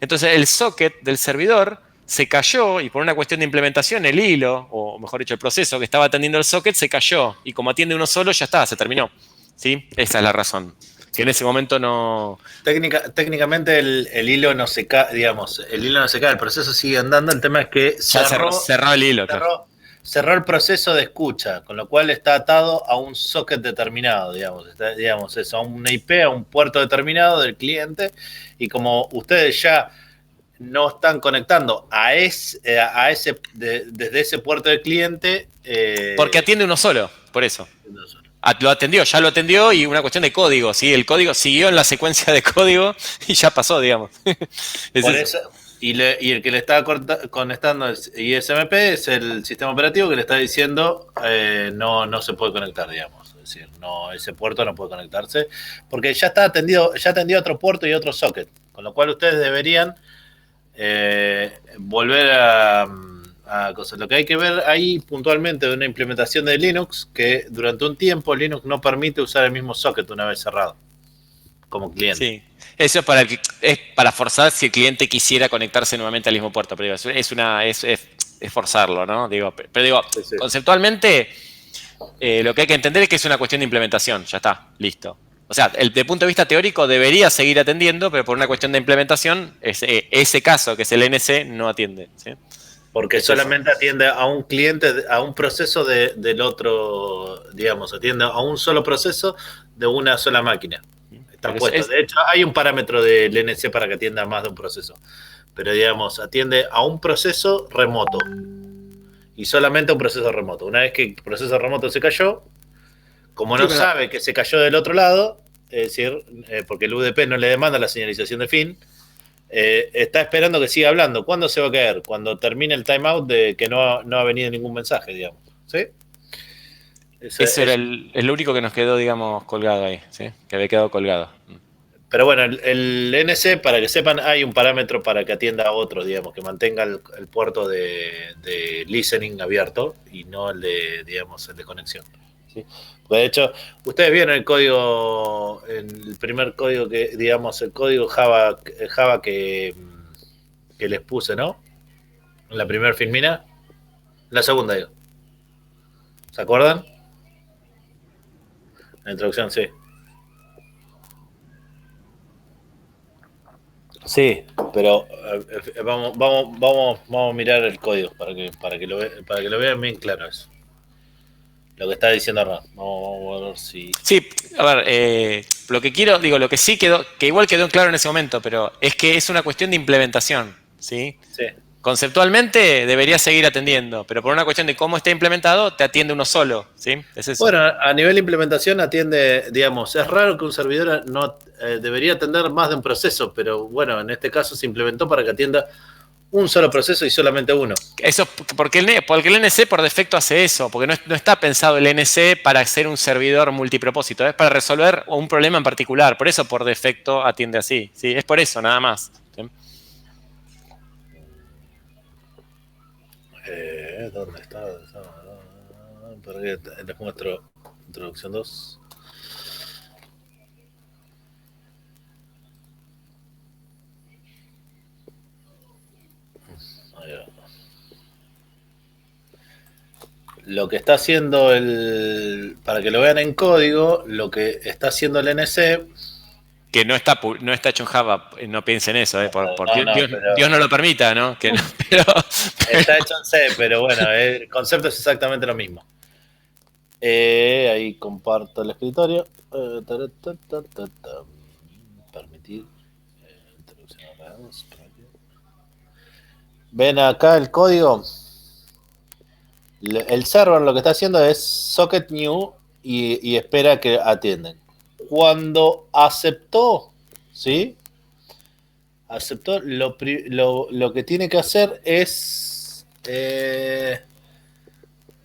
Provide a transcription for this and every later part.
Entonces el socket del servidor se cayó y por una cuestión de implementación el hilo, o mejor dicho el proceso que estaba atendiendo el socket se cayó y como atiende uno solo ya está, se terminó. ¿Sí? Esa es la razón. Que en ese momento no... Técnicamente el hilo no se cae, digamos, el hilo no se cae, el proceso sigue andando, el tema es que Ya cerró el hilo, claro. cerró el proceso de escucha, con lo cual está atado a un socket determinado, digamos eso, a una IP, a un puerto determinado del cliente, y como ustedes ya no están conectando desde ese puerto del cliente. Porque atiende uno solo, por eso. Ya lo atendió y una cuestión de código, ¿sí? El código siguió en la secuencia de código y ya pasó, digamos. Por eso. Y el que le está conectando el ISMP es el sistema operativo que le está diciendo no se puede conectar, digamos. Es decir, no, ese puerto no puede conectarse porque ya atendió otro puerto y otro socket. Con lo cual ustedes deberían volver a cosas. Lo que hay que ver ahí puntualmente de una implementación de Linux, que durante un tiempo Linux no permite usar el mismo socket una vez cerrado, como cliente. Sí, eso es para forzar si el cliente quisiera conectarse nuevamente al mismo puerto, pero digo, es forzarlo, ¿no? Pero digo, Sí. conceptualmente lo que hay que entender es que es una cuestión de implementación, ya está, listo. O sea, de punto de vista teórico debería seguir atendiendo, pero por una cuestión de implementación, ese caso, que es el NC, no atiende. ¿Sí? Porque solamente atiende a un cliente, a un proceso del otro, digamos, atiende a un solo proceso de una sola máquina. Está puesto. De hecho, hay un parámetro del NC para que atienda a más de un proceso. Pero, digamos, atiende a un proceso remoto. Y solamente a un proceso remoto. Una vez que el proceso remoto se cayó, como no sabe que se cayó del otro lado, es decir, porque el UDP no le demanda la señalización de fin, está esperando que siga hablando. ¿Cuándo se va a caer? Cuando termine el timeout de que no ha venido ningún mensaje, digamos. ¿Sí? Eso era el único que nos quedó, digamos, colgado ahí, ¿sí? Que había quedado colgado. Pero bueno, el NC, para que sepan, hay un parámetro para que atienda a otros, digamos, que mantenga el puerto de listening abierto y no el de conexión. ¿Sí? Porque de hecho, ustedes vieron el código, el primer código que, digamos, el código Java que les puse, ¿no? En la primera filmina. La segunda, digo. ¿Se acuerdan? La introducción, sí. Sí, pero vamos a mirar el código para que lo vean bien claro eso. Lo que está diciendo Ram. Vamos a ver si. Sí, a ver, lo que sí quedó, que igual quedó claro en ese momento, pero es que es una cuestión de implementación, ¿sí? Sí. Conceptualmente debería seguir atendiendo, pero por una cuestión de cómo está implementado, te atiende uno solo, ¿sí? Es eso. Bueno, a nivel de implementación atiende, digamos, es raro que un servidor no debería atender más de un proceso, pero bueno, en este caso se implementó para que atienda un solo proceso y solamente uno. Eso porque el NC por defecto hace eso, porque no está pensado el NC para ser un servidor multipropósito, es para resolver un problema en particular, por eso por defecto atiende así, ¿sí? Es por eso, nada más. ¿Sí? ¿Dónde está? Les muestro introducción 2. Lo que está haciendo para que lo vean en código, lo que está haciendo el NC. Que no está hecho en Java, no piensen eso, pero, Dios no lo permita, ¿no? Pero, está hecho en C, pero bueno, el concepto es exactamente lo mismo. Ahí comparto el escritorio. Permitir. Ven acá el código. El server lo que está haciendo es socket new y espera que atiendan. Cuando aceptó, ¿sí? Aceptó, lo que tiene que hacer es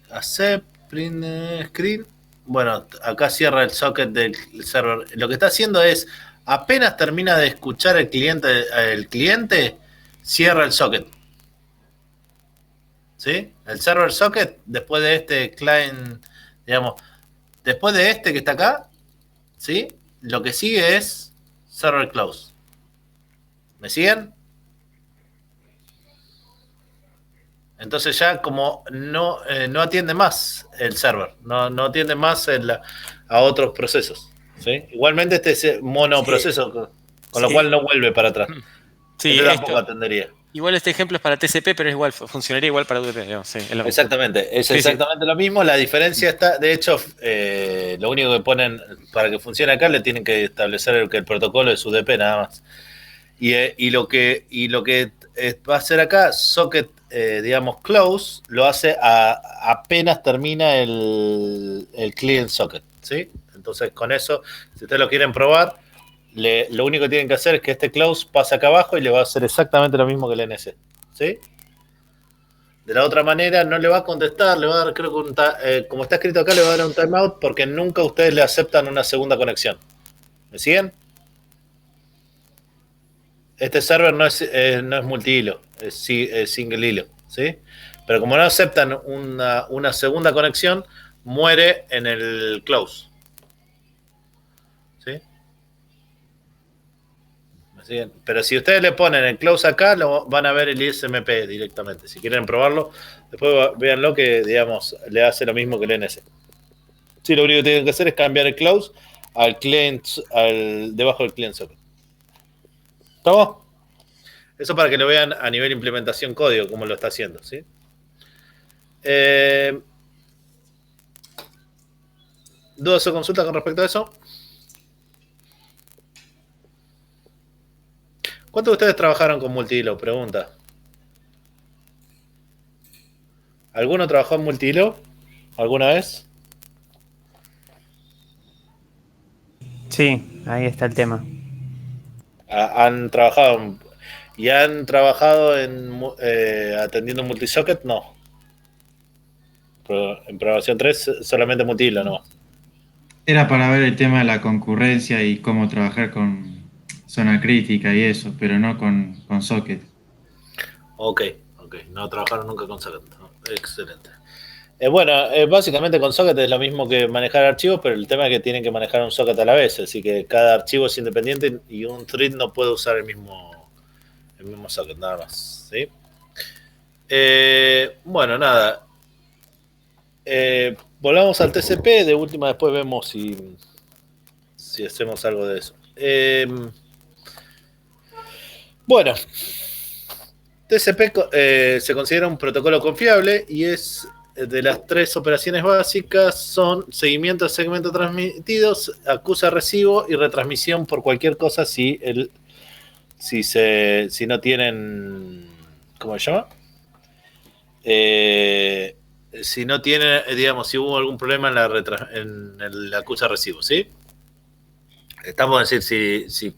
accept, print screen. Bueno, acá cierra el socket del server. Lo que está haciendo es, apenas termina de escuchar el cliente cierra el socket. ¿Sí? El server socket, después de este client, digamos, después de este que está acá, ¿sí? Lo que sigue es server close. ¿Me siguen? Entonces ya como no atiende más el server, no atiende más a otros procesos. ¿Sí? Igualmente este es Sí, monoproceso, con lo cual sí. no vuelve para atrás. Sí, Este tampoco atendería. igual este ejemplo es para TCP, pero es igual, funcionaría igual para UDP, digamos, sí, es lo mismo. Exactamente, es Sí, sí. exactamente lo mismo. La diferencia está, de hecho, lo único que ponen para que funcione acá le tienen que establecer que el protocolo es UDP nada más. Y lo que va a hacer acá, socket, digamos, close, lo hace apenas termina el client socket, ¿sí? Entonces, con eso, si ustedes lo quieren probar, lo único que tienen que hacer es que este close pase acá abajo y le va a hacer exactamente lo mismo que el NC, ¿sí? De la otra manera, no le va a contestar, le va a dar, creo que como está escrito acá, le va a dar un timeout porque nunca ustedes le aceptan una segunda conexión. ¿Me siguen? Este server no es multihilo, es single hilo, ¿sí? Pero como no aceptan una segunda conexión, muere en el close, ¿sí? ¿Me siguen? Pero si ustedes le ponen el close acá, van a ver el ISMP directamente. Si quieren probarlo, después véanlo que, digamos, le hace lo mismo que el NS. Sí, lo único que tienen que hacer es cambiar el close al client, debajo del client socket. ¿Estamos? Eso para que lo vean a nivel implementación código, cómo lo está haciendo, ¿sí? ¿Dudas o consultas con respecto a eso? ¿Cuántos de ustedes trabajaron con multihilo? Pregunta. ¿Alguno trabajó en multihilo alguna vez? Sí, ahí está el tema. ¿Han trabajado y han trabajado atendiendo multisocket? No. En programación 3 solamente multihilo, no. Era para ver el tema de la concurrencia y cómo trabajar con zona crítica y eso, pero no con socket. Ok. No trabajaron nunca con socket. No. Excelente. Bueno, básicamente con socket es lo mismo que manejar archivos, pero el tema es que tienen que manejar un socket a la vez, así que cada archivo es independiente y un thread no puede usar el mismo socket, nada más. ¿Sí? Bueno, nada. Volvamos al TCP, de última después vemos si hacemos algo de eso. Bueno, TCP se considera un protocolo confiable y es de las tres operaciones básicas son seguimiento de segmentos transmitidos, acusa recibo y retransmisión por cualquier cosa si no tienen, ¿cómo se llama? Si no tiene, digamos, si hubo algún problema en el acusa recibo, ¿sí? Estamos a decir, si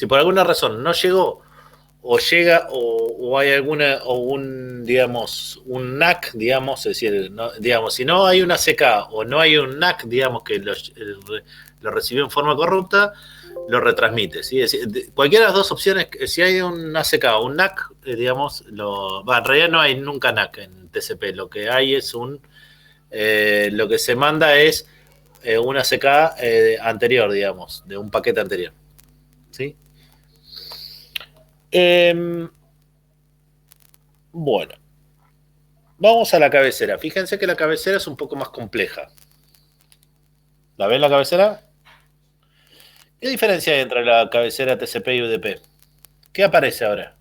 por alguna razón no llegó o llega o hay digamos, un NAC, digamos, es decir, digamos, si no hay una CK o no hay un NAC, digamos, que lo recibió en forma corrupta, lo retransmite, ¿sí? Es decir, cualquiera de las dos opciones, si hay un ACK o un NAC, digamos, en realidad no hay nunca NAC en TCP, lo que hay es lo que se manda es una ACK anterior, digamos, de un paquete anterior, ¿sí? Bueno, vamos a la cabecera. Fíjense que la cabecera es un poco más compleja. ¿La ven la cabecera? ¿Qué diferencia hay entre la cabecera TCP y UDP? ¿Qué aparece ahora?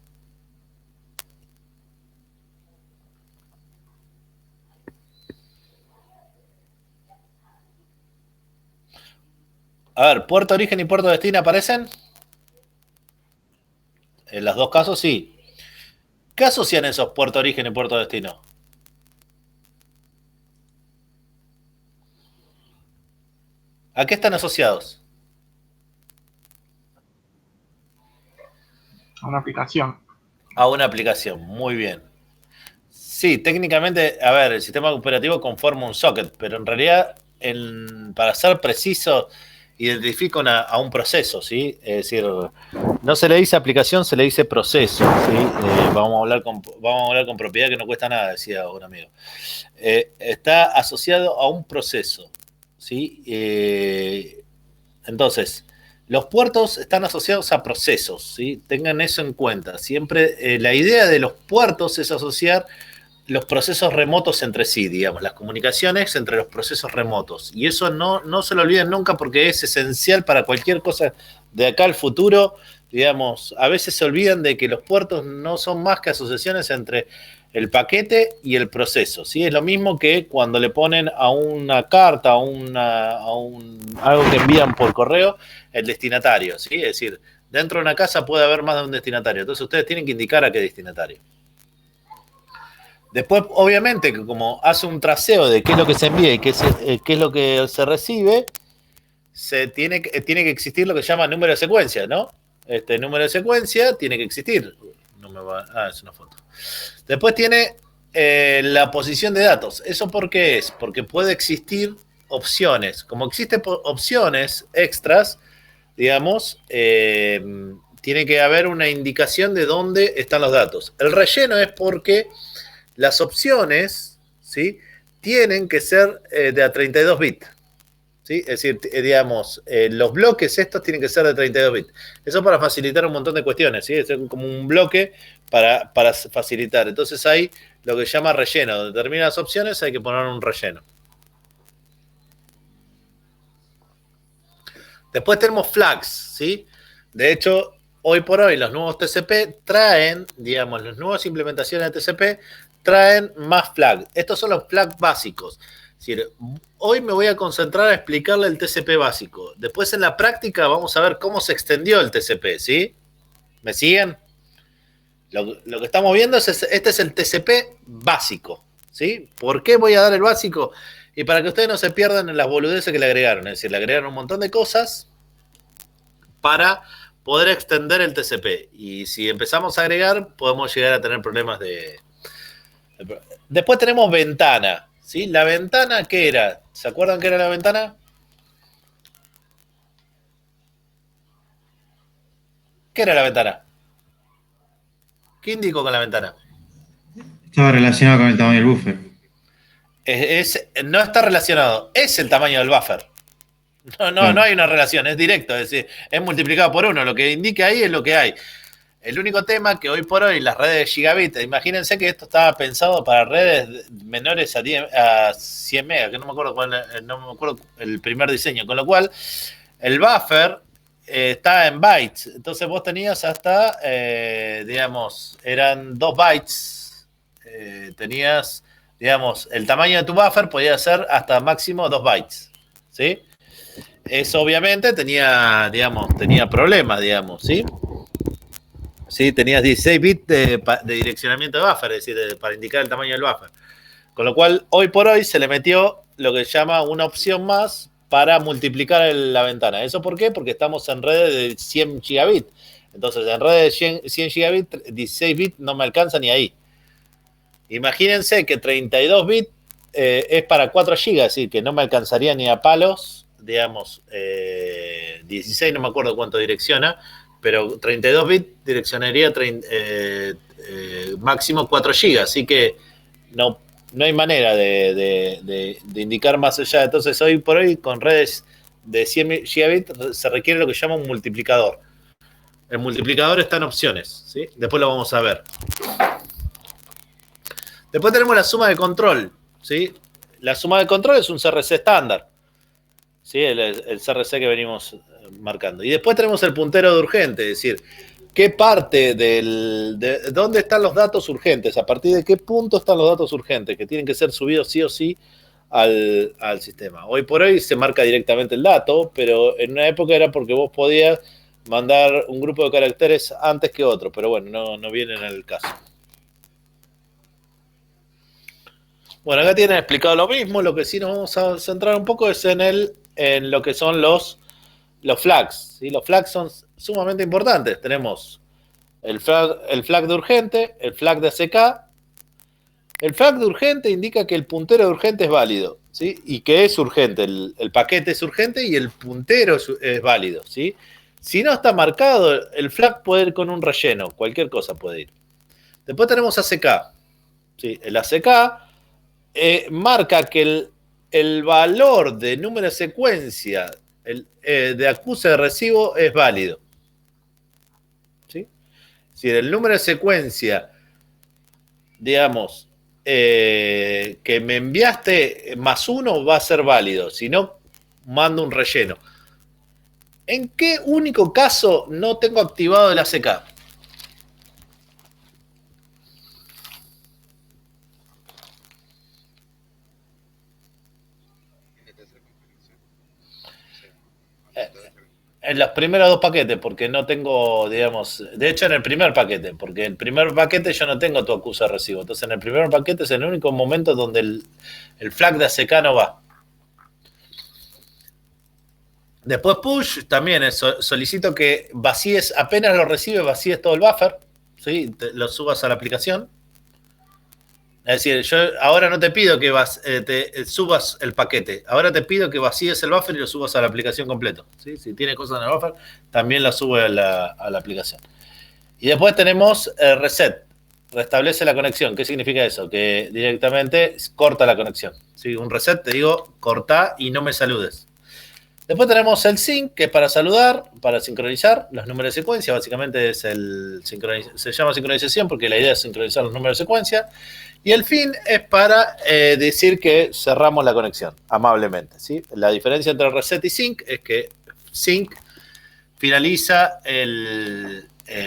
A ver, puerto origen y puerto destino aparecen. En los dos casos sí. ¿Qué asocian esos puerto origen y puerto destino? ¿A qué están asociados? A una aplicación. A una aplicación, muy bien. Sí, técnicamente, a ver, el sistema operativo conforma un socket, pero en realidad, para ser preciso, identifica a un proceso, ¿sí? Es decir, no se le dice aplicación, se le dice proceso, ¿sí? Vamos a hablar con propiedad que no cuesta nada, decía un amigo. Está asociado a un proceso, ¿sí? Entonces, Los puertos están asociados a procesos, ¿sí? Tengan eso en cuenta. Siempre la idea de los puertos es asociar los procesos remotos entre sí, digamos, las comunicaciones entre los procesos remotos. Y eso no se lo olviden nunca porque es esencial para cualquier cosa de acá al futuro. Digamos, a veces se olvidan de que los puertos no son más que asociaciones entre el paquete y el proceso, ¿sí? Es lo mismo que cuando le ponen a una carta, algo que envían por correo, el destinatario, ¿sí? Es decir, dentro de una casa puede haber más de un destinatario. Entonces ustedes tienen que indicar a qué destinatario. Después, obviamente, que como hace un traceo de qué es lo que se envía y qué es lo que se recibe, tiene que existir lo que se llama número de secuencia, ¿no? Este número de secuencia tiene que existir. Es una foto. Después tiene la posición de datos. ¿Eso por qué es? Porque puede existir opciones. Como existen opciones extras, digamos, tiene que haber una indicación de dónde están los datos. El relleno es porque las opciones, ¿sí?, tienen que ser de a 32 bits. ¿Sí? Es decir, digamos, los bloques estos tienen que ser de 32 bits. Eso para facilitar un montón de cuestiones, ¿sí? Es como un bloque para facilitar. Entonces hay lo que se llama relleno. Donde terminan las opciones hay que poner un relleno. Después tenemos flags, ¿sí? De hecho, hoy por hoy los nuevos TCP traen, digamos, las nuevas implementaciones de TCP traen más flags. Estos son los flags básicos. Es decir, hoy me voy a concentrar a explicarle el TCP básico. Después en la práctica vamos a ver cómo se extendió el TCP, ¿sí? ¿Me siguen? Lo que estamos viendo este es el TCP básico, ¿sí? ¿Por qué voy a dar el básico? Y para que ustedes no se pierdan en las boludeces que le agregaron. Es decir, le agregaron un montón de cosas para poder extender el TCP. Y si empezamos a agregar, podemos llegar a tener problemas de... Después tenemos ventana, ¿sí? La ventana, ¿qué era? ¿Se acuerdan qué era la ventana? ¿Qué era la ventana? ¿Qué indicó con la ventana? Estaba relacionado con el tamaño del buffer. No está relacionado, es el tamaño del buffer. No hay una relación, es directo, es decir, es multiplicado por 1. Lo que indica ahí es lo que hay. El único tema que hoy por hoy las redes de gigabit, imagínense que esto estaba pensado para redes menores a 100 megas, que no me acuerdo el primer diseño, con lo cual el buffer está en bytes. Entonces vos tenías hasta, digamos, eran 2 bytes, tenías, digamos, el tamaño de tu buffer podía ser hasta máximo 2 bytes, ¿sí? Eso obviamente tenía problemas, digamos, ¿sí? Sí, tenías 16 bits de direccionamiento de buffer, es decir, para indicar el tamaño del buffer. Con lo cual, hoy por hoy se le metió lo que se llama una opción más para multiplicar la ventana. ¿Eso por qué? Porque estamos en redes de 100 gigabits. Entonces, en redes de 100 gigabits, 16 bits no me alcanza ni ahí. Imagínense que 32 bits es para 4 gigas, es decir, que no me alcanzaría ni a palos, digamos, 16 no me acuerdo cuánto direcciona, pero 32 bits direccionaría máximo 4 gigas, así que no hay manera de indicar más allá. Entonces, hoy por hoy, con redes de 100 gigabits, se requiere lo que se llama un multiplicador. El multiplicador está en opciones, ¿sí? Después lo vamos a ver. Después tenemos la suma de control, ¿sí? La suma de control es un CRC estándar, ¿sí? El CRC que venimos marcando. Y después tenemos el puntero de urgente, es decir, qué parte de dónde están los datos urgentes, a partir de qué punto están los datos urgentes, que tienen que ser subidos sí o sí al sistema. Hoy por hoy se marca directamente el dato, pero en una época era porque vos podías mandar un grupo de caracteres antes que otro, pero bueno, no viene en el caso. Bueno, acá tienen explicado lo mismo, lo que sí nos vamos a centrar un poco es en lo que son los flags, ¿sí? Los flags son sumamente importantes. Tenemos el flag de urgente, el flag de ACK. El flag de urgente indica que el puntero de urgente es válido, ¿sí? Y que es urgente, el paquete es urgente y el puntero es válido, ¿sí? Si no está marcado, el flag puede ir con un relleno, cualquier cosa puede ir. Después tenemos ACK, ¿sí? El ACK marca que el valor de número de secuencia el de acuse de recibo es válido. ¿Sí? Si el número de secuencia, digamos, que me enviaste +1 va a ser válido, si no, mando un relleno. ¿En qué único caso no tengo activado el ACK? En los primeros 2 paquetes, porque no tengo, digamos, de hecho en el primer paquete, porque el primer paquete yo no tengo tu acuse de recibo. Entonces en el primer paquete es el único momento donde el flag de ACK no va. Después push, también solicito que vacíes, apenas lo recibes, vacíes todo el buffer, ¿sí? Lo subas a la aplicación. Es decir, yo ahora no te pido que te subas el paquete, ahora te pido que vacíes el buffer y lo subas a la aplicación completo. ¿Sí? Si tiene cosas en el buffer, también la sube a la aplicación. Y después tenemos reset, restablece la conexión. ¿Qué significa eso? Que directamente corta la conexión. ¿Sí? Un reset, te digo, corta y no me saludes. Después tenemos el sync, que es para saludar, para sincronizar los números de secuencia. Básicamente es se llama sincronización porque la idea es sincronizar los números de secuencia. Y el fin es para decir que cerramos la conexión, amablemente. ¿Sí? La diferencia entre reset y sync es que sync finaliza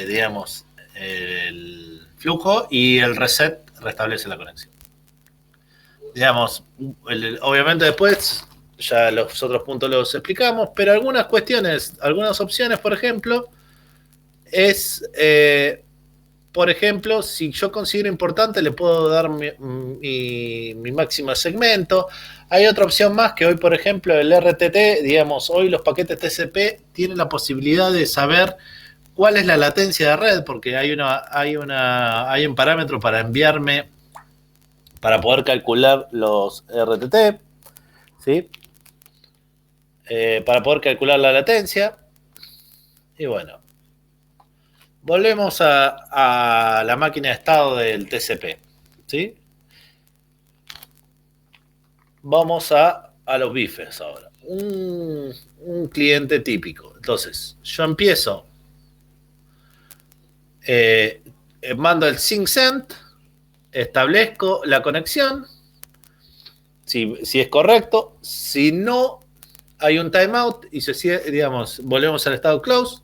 digamos, el flujo y el reset restablece la conexión. Digamos, obviamente después ya los otros puntos los explicamos, pero algunas cuestiones, algunas opciones, por ejemplo, es... por ejemplo, si yo considero importante, le puedo dar mi máximo segmento. Hay otra opción más que hoy, por ejemplo, el RTT, digamos, hoy los paquetes TCP tienen la posibilidad de saber cuál es la latencia de red, porque hay un parámetro para enviarme, para poder calcular los RTT, ¿sí? Para poder calcular la latencia. Y bueno. Volvemos a la máquina de estado del TCP, ¿sí? Vamos a los bifes ahora. Un cliente típico. Entonces, yo empiezo, mando el sync send, establezco la conexión, si es correcto. Si no, hay un timeout y digamos, volvemos al estado close.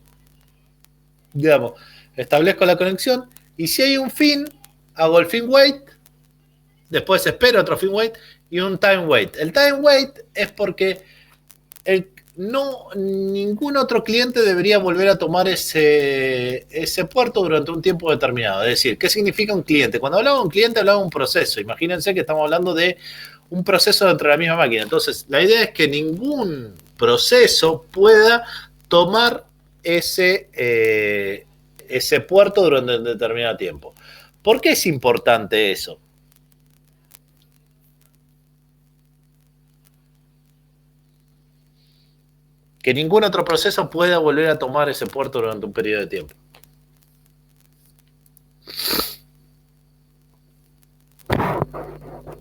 Digamos, establezco la conexión y si hay un fin, hago el fin wait, después espero otro fin wait y un time wait. El time wait es porque ningún otro cliente debería volver a tomar ese puerto durante un tiempo determinado. Es decir, ¿qué significa un cliente? Cuando hablamos de un cliente, hablamos de un proceso. Imagínense que estamos hablando de un proceso dentro de la misma máquina. Entonces, la idea es que ningún proceso pueda tomar ese puerto durante un determinado tiempo. ¿Por qué es importante eso? Que ningún otro proceso pueda volver a tomar ese puerto durante un periodo de tiempo.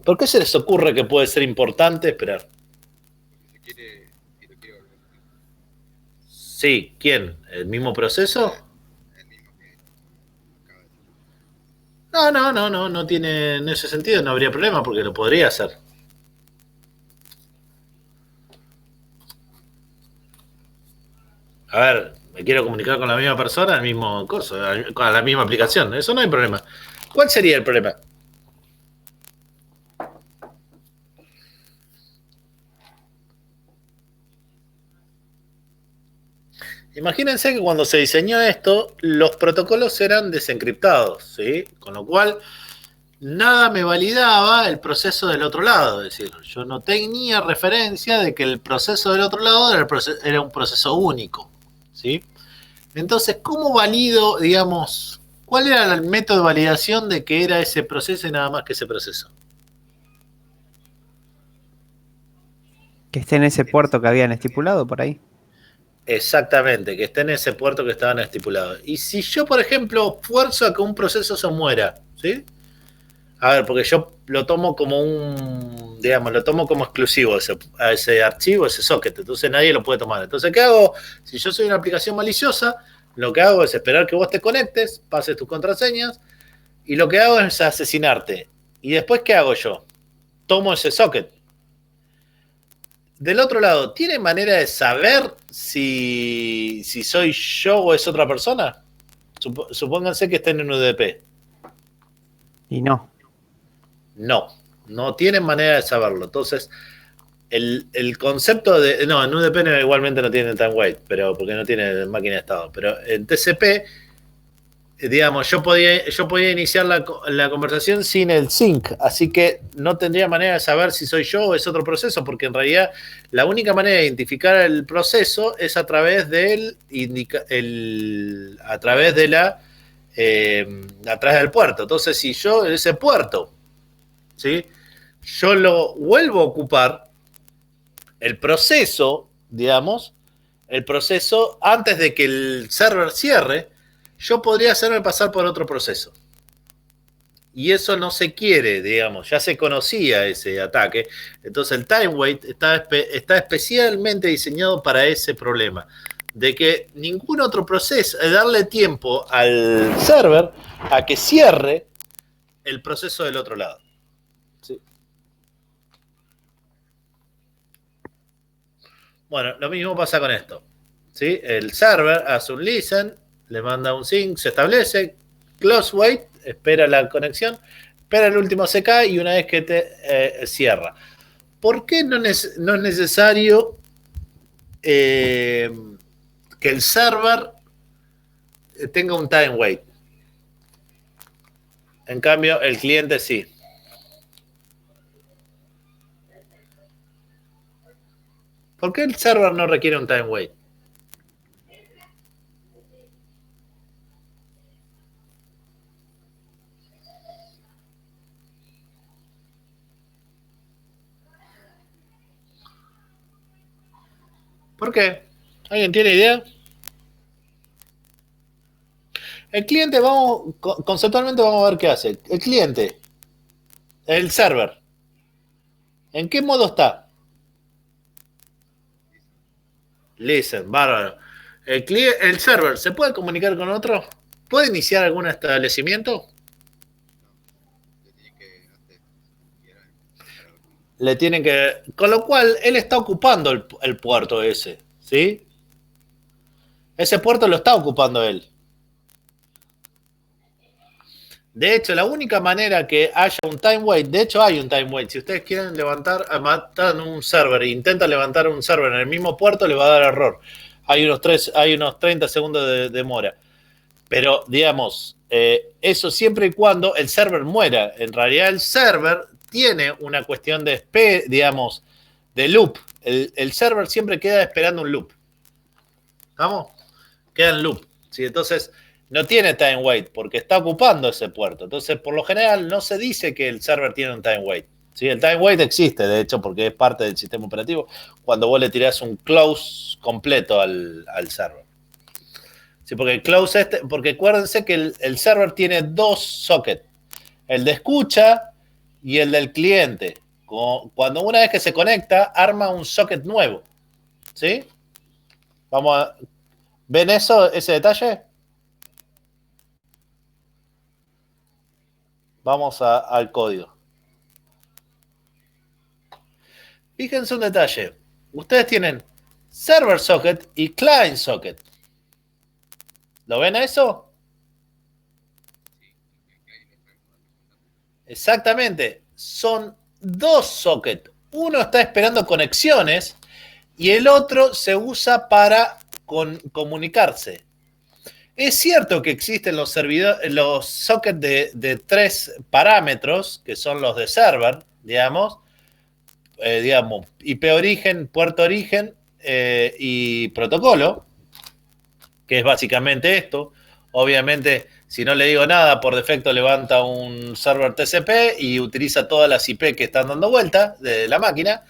¿Por qué se les ocurre que puede ser importante esperar? Sí, ¿quién? ¿El mismo proceso? No tiene, en ese sentido no habría problema porque lo podría hacer. A ver, me quiero comunicar con la misma persona, el mismo coso, con la misma aplicación, eso no hay problema. ¿Cuál sería el problema? Imagínense que cuando se diseñó esto, los protocolos eran desencriptados, ¿sí? Con lo cual, nada me validaba el proceso del otro lado. Es decir, yo no tenía referencia de que el proceso del otro lado era un proceso único, ¿sí? Entonces, ¿cómo valido, digamos, cuál era el método de validación de que era ese proceso y nada más que ese proceso? Que esté en ese puerto que habían estipulado por ahí. Exactamente, que esté en ese puerto que estaban estipulados. Y si yo, por ejemplo, fuerzo a que un proceso se muera, ¿sí? A ver, porque yo lo tomo como digamos, lo tomo como exclusivo a ese archivo, ese socket, entonces nadie lo puede tomar. Entonces, ¿qué hago? Si yo soy una aplicación maliciosa, lo que hago es esperar que vos te conectes, pases tus contraseñas, y lo que hago es asesinarte. ¿Y después qué hago yo? Tomo ese socket. Del otro lado, ¿tiene manera de saber si soy yo o es otra persona? Supónganse que estén en UDP. Y no. No tienen manera de saberlo. Entonces, el concepto de... No, en UDP igualmente no tiene time wait, pero porque no tiene máquina de estado. Pero en TCP, digamos, yo podía iniciar la conversación sin el sync, así que no tendría manera de saber si soy yo o es otro proceso, porque en realidad la única manera de identificar el proceso es a través del puerto. Entonces, si yo en ese puerto, ¿sí?, yo lo vuelvo a ocupar, el proceso, digamos, antes de que el server cierre, yo podría hacerme pasar por otro proceso. Y eso no se quiere, digamos, ya se conocía ese ataque. Entonces el time wait está especialmente diseñado para ese problema, de que ningún otro proceso, darle tiempo al server a que cierre el proceso del otro lado. ¿Sí? Bueno, lo mismo pasa con esto. ¿Sí? El server hace un listen, le manda un sync, se establece, close wait, espera la conexión, espera el último CK y una vez que te cierra. ¿Por qué no es necesario que el server tenga un time wait? En cambio, el cliente sí. ¿Por qué el server no requiere un time wait? ¿Por qué? ¿Alguien tiene idea? El cliente, conceptualmente vamos a ver qué hace. El cliente, el server, ¿en qué modo está? Listen, bárbaro. El server, ¿se puede comunicar con otro? ¿Puede iniciar algún establecimiento? Le tienen que... Con lo cual, él está ocupando el puerto ese, ¿sí? Ese puerto lo está ocupando él. De hecho, la única manera que haya un time wait, de hecho hay un time wait, si ustedes quieren matar un server e intentan levantar un server en el mismo puerto, le va a dar error. Hay unos 30 segundos de demora. Pero, digamos, eso siempre y cuando el server muera. En realidad el server tiene una cuestión de loop. El server siempre queda esperando un loop. ¿Estamos? Queda en loop. ¿Sí? Entonces, no tiene time wait porque está ocupando ese puerto. Entonces, por lo general, no se dice que el server tiene un time wait. ¿Sí? El time wait existe, de hecho, porque es parte del sistema operativo cuando vos le tirás un close completo al server. Sí, porque porque acuérdense que el server tiene dos sockets, el de escucha y el del cliente. Cuando una vez que se conecta, arma un socket nuevo. ¿Sí? ¿Ven ese detalle? Vamos al código. Fíjense un detalle. Ustedes tienen server socket y client socket. ¿Lo ven a eso? Exactamente. Son dos sockets. Uno está esperando conexiones y el otro se usa para comunicarse. Es cierto que existen los sockets de 3 parámetros, que son los de server, digamos, IP origen, puerto origen y protocolo, que es básicamente esto. Obviamente, si no le digo nada, por defecto levanta un server TCP y utiliza todas las IP que están dando vuelta de la máquina.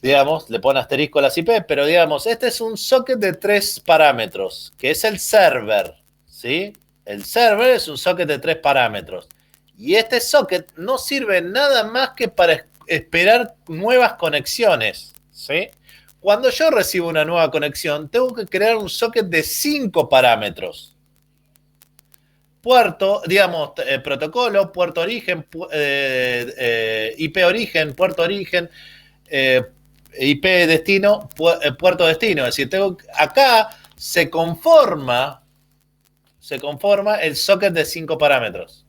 Digamos, le pone asterisco a las IP, pero digamos, este es un socket de 3 parámetros, que es el server, ¿sí? El server es un socket de 3 parámetros. Y este socket no sirve nada más que para esperar nuevas conexiones, ¿sí? Cuando yo recibo una nueva conexión, tengo que crear un socket de 5 parámetros. Puerto, digamos, protocolo, puerto origen, IP origen, puerto origen, IP destino, puerto destino. Es decir, acá se conforma el socket de 5 parámetros.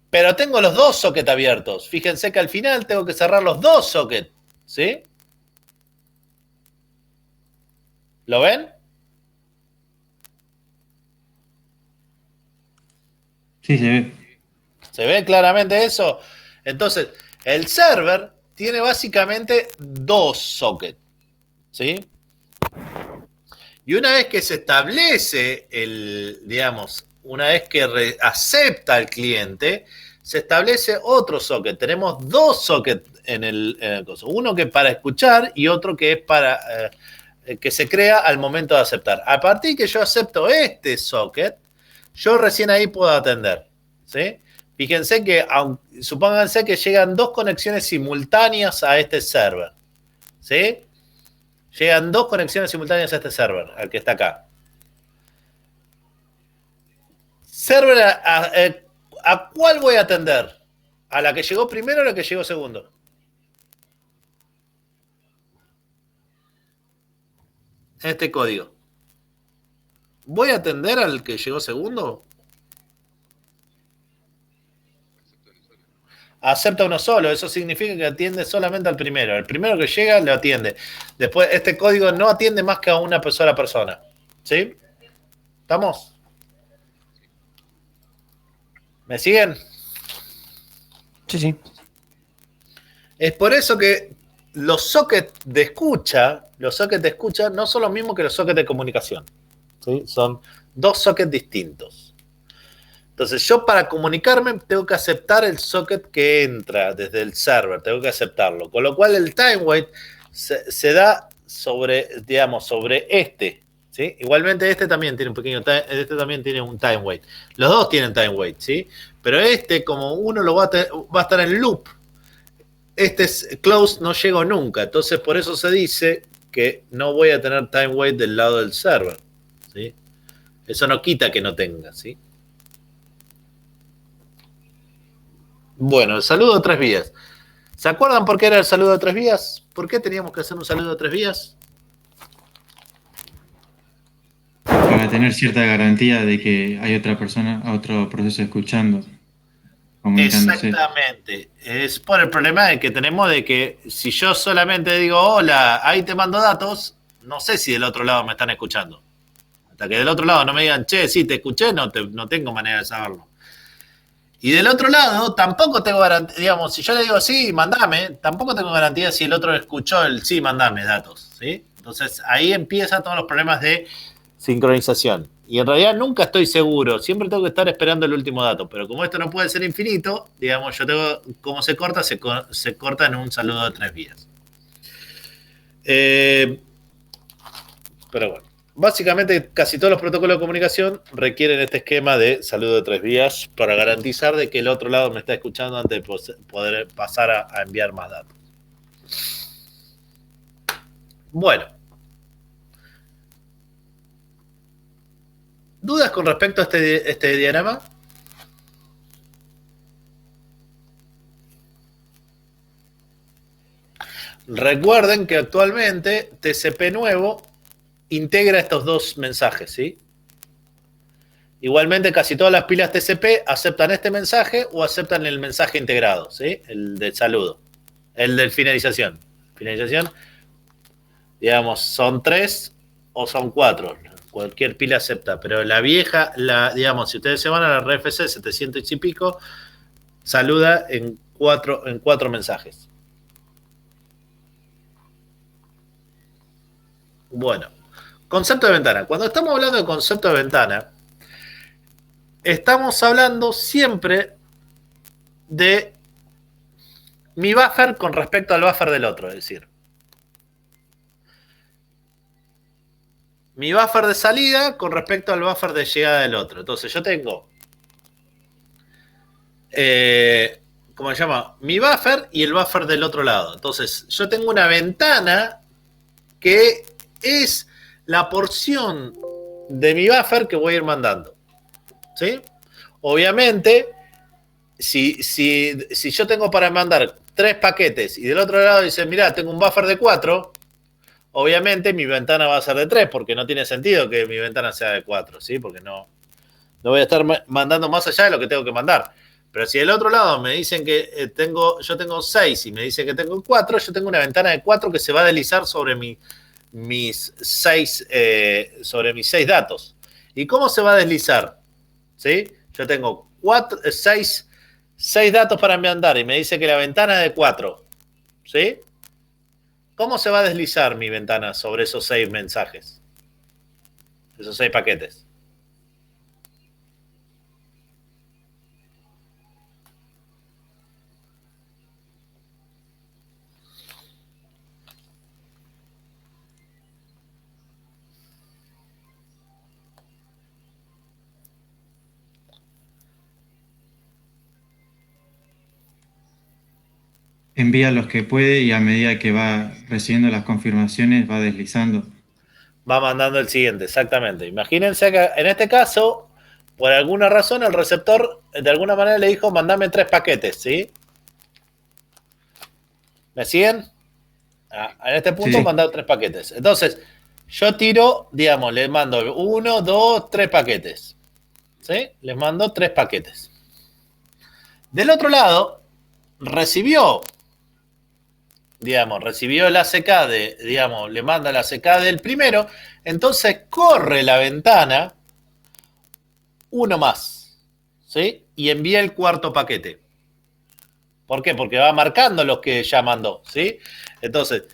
Pero tengo los dos sockets abiertos. Fíjense que al final tengo que cerrar los dos sockets, ¿sí? ¿Lo ven? Sí, se ve. ¿Se ve claramente eso? Entonces, el server tiene básicamente dos sockets, ¿sí? Y una vez que se establece una vez que acepta el cliente, se establece otro socket. Tenemos dos sockets en el coso. Uno que es para escuchar y otro que es para que se crea al momento de aceptar. A partir que yo acepto este socket, yo recién ahí puedo atender, ¿sí? Fíjense que, supónganse que llegan dos conexiones simultáneas a este server, ¿sí? Llegan dos conexiones simultáneas a este server, al que está acá. Server, ¿a cuál voy a atender? ¿A la que llegó primero o a la que llegó segundo? Este código. ¿Voy a atender al que llegó segundo? Acepta uno solo, eso significa que atiende solamente al primero. El primero que llega lo atiende. Después, este código no atiende más que a una sola persona. ¿Sí? ¿Estamos? ¿Me siguen? Sí, sí. Es por eso que los sockets de escucha no son los mismos que los sockets de comunicación, ¿sí? Son dos sockets distintos. Entonces, yo para comunicarme tengo que aceptar el socket que entra desde el server, tengo que aceptarlo. Con lo cual el time wait se da sobre este, ¿sí? Igualmente este también tiene un time wait. Los dos tienen time wait, ¿sí? Pero este, como uno va a estar en loop, este es close, no llego nunca. Entonces, por eso se dice que no voy a tener time wait del lado del server, ¿sí? Eso no quita que no tenga, ¿sí? Bueno, el saludo de 3 vías. ¿Se acuerdan por qué era el saludo de 3 vías? ¿Por qué teníamos que hacer un saludo de 3 vías? Para tener cierta garantía de que hay otra persona, otro proceso escuchando, comunicándose. Exactamente. Es por el problema que tenemos de que si yo solamente digo hola, ahí te mando datos, no sé si del otro lado me están escuchando. Hasta que del otro lado no me digan, che, sí, te escuché, no tengo manera de saberlo. Y del otro lado, tampoco tengo garantía, digamos, si yo le digo sí, mandame, tampoco tengo garantía si el otro escuchó el sí, mandame datos, ¿sí? Entonces ahí empiezan todos los problemas de sincronización. Y en realidad nunca estoy seguro, siempre tengo que estar esperando el último dato, pero como esto no puede ser infinito, digamos, como se corta, se corta en un saludo de 3 vías. Pero bueno. Básicamente, casi todos los protocolos de comunicación requieren este esquema de saludo de 3 vías para garantizar de que el otro lado me está escuchando antes de poder pasar a enviar más datos. Bueno. ¿Dudas con respecto a este diagrama? Recuerden que actualmente TCP nuevo integra estos dos mensajes, ¿sí? Igualmente, casi todas las pilas TCP aceptan este mensaje o aceptan el mensaje integrado, ¿sí? El del saludo, el de finalización. Finalización, digamos, son 3 o son 4. Cualquier pila acepta, pero la vieja, digamos, si ustedes se van a la RFC 700 y pico, saluda en 4 mensajes. Bueno. Concepto de ventana. Cuando estamos hablando de concepto de ventana, estamos hablando siempre de mi buffer con respecto al buffer del otro. Es decir, mi buffer de salida con respecto al buffer de llegada del otro. Entonces yo tengo ¿cómo se llama? Mi buffer y el buffer del otro lado. Entonces, yo tengo una ventana que es la porción de mi buffer que voy a ir mandando. ¿Sí? Obviamente, si yo tengo para mandar 3 paquetes y del otro lado dice, mirá, tengo un buffer de 4, obviamente mi ventana va a ser de 3, porque no tiene sentido que mi ventana sea de 4, ¿sí? Porque no voy a estar mandando más allá de lo que tengo que mandar. Pero si del otro lado me dicen que yo tengo 6 y me dicen que tengo 4, yo tengo una ventana de 4 que se va a deslizar sobre mis 6 datos. ¿Y cómo se va a deslizar? ¿Sí? Yo tengo 6 datos para mandar y me dice que la ventana es de 4. ¿Sí? ¿Cómo se va a deslizar mi ventana sobre esos 6 mensajes? Esos 6 paquetes. Envía los que puede y a medida que va recibiendo las confirmaciones va deslizando. Va mandando el siguiente, exactamente. Imagínense que en este caso, por alguna razón, el receptor de alguna manera le dijo, mandame 3 paquetes, ¿sí? ¿Me siguen? En este punto, Sí. mandado 3 paquetes. Entonces, yo tiro, digamos, le mando 1, 2, 3 paquetes. ¿Sí? Les mando 3 paquetes. Del otro lado, recibió el ACK le manda el ACK del primero, entonces corre la ventana uno más, ¿sí? Y envía el cuarto paquete. ¿Por qué? Porque va marcando los que ya mandó, ¿sí? Entonces,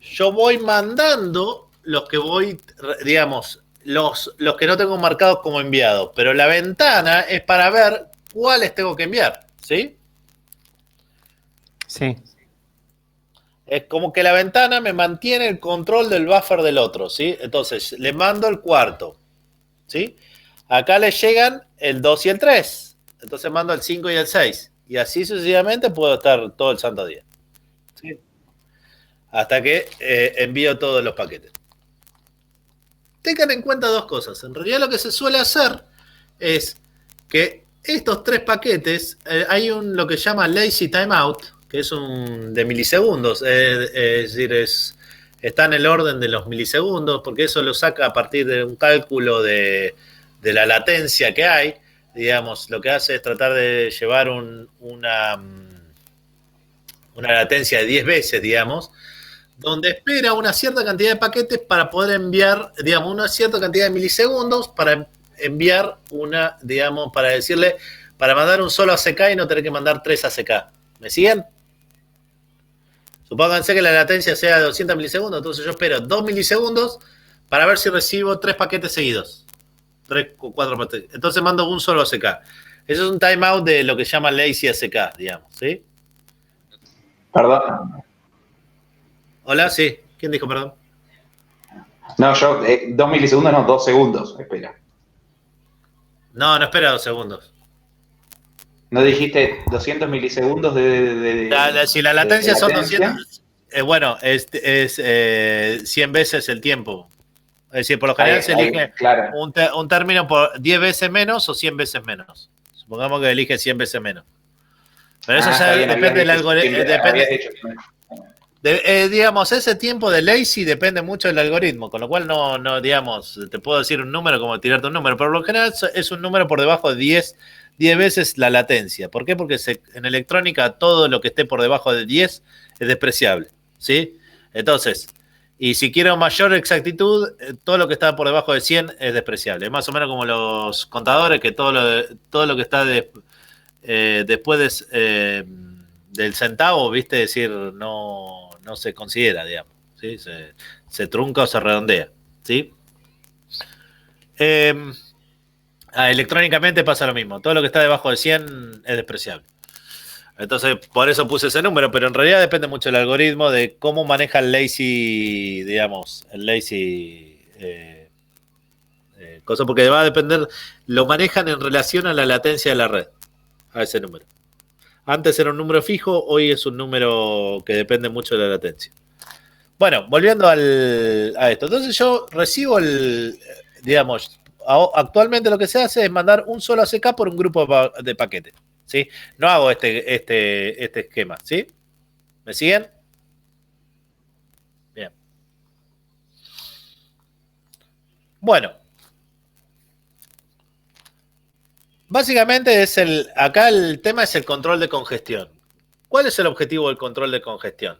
yo voy mandando los que voy, digamos, los que no tengo marcados como enviados, pero la ventana es para ver cuáles tengo que enviar, ¿sí? Sí. Es como que la ventana me mantiene el control del buffer del otro, ¿sí? Entonces, le mando el cuarto, ¿sí? Acá le llegan el 2 y el 3. Entonces mando el 5 y el 6. Y así sucesivamente puedo estar todo el santo día, ¿sí? Hasta que envío todos los paquetes. Tengan en cuenta 2 cosas. En realidad lo que se suele hacer es que estos 3 paquetes, hay lo que se llama lazy timeout, que es un de milisegundos, es decir, está en el orden de los milisegundos, porque eso lo saca a partir de un cálculo de la latencia que hay. Digamos, lo que hace es tratar de llevar una latencia de 10 veces, digamos, donde espera una cierta cantidad de paquetes para poder enviar, digamos, una cierta cantidad de milisegundos para enviar para decirle, para mandar un solo ACK y no tener que mandar 3 ACK. ¿Me siguen? Supónganse que la latencia sea de 200 milisegundos, entonces yo espero 2 milisegundos para ver si recibo 3 paquetes seguidos. 3 o 4 paquetes. Entonces mando un solo ACK. Eso es un timeout de lo que se llama lazy ACK, digamos, ¿sí? Perdón. Hola, sí. ¿Quién dijo perdón? No, yo, 2 milisegundos, no, 2 segundos, espera. No espera 2 segundos. ¿No dijiste 200 milisegundos Si la latencia de son latencia? 200, bueno, es 100 veces el tiempo. Es decir, por lo general se elige claro. un término por 10 veces menos o 100 veces menos. Supongamos que elige 100 veces menos. Pero eso ya depende del algoritmo. Digamos, ese tiempo de lazy depende mucho del algoritmo, con lo cual no, digamos, te puedo decir un número como tirarte un número, pero por lo general es un número por debajo de 10 veces la latencia. ¿Por qué? Porque en electrónica todo lo que esté por debajo de 10 es despreciable, ¿sí? Entonces, y si quiero mayor exactitud, todo lo que está por debajo de 100 es despreciable. Es más o menos como los contadores, que todo lo que está después del centavo, ¿viste? Es decir, no se considera, digamos, ¿sí? Se trunca o se redondea, ¿sí? Electrónicamente pasa lo mismo. Todo lo que está debajo de 100 es despreciable. Entonces, por eso puse ese número, pero en realidad depende mucho del algoritmo, de cómo maneja el lazy, digamos, cosa, porque va a depender, lo manejan en relación a la latencia de la red, a ese número. Antes era un número fijo, hoy es un número que depende mucho de la latencia. Bueno, volviendo a esto. Entonces yo recibo digamos, actualmente lo que se hace es mandar un solo ACK por un grupo de paquetes, ¿sí? No hago este esquema, ¿sí? ¿Me siguen? Bien. Bueno. Básicamente acá el tema es el control de congestión. ¿Cuál es el objetivo del control de congestión?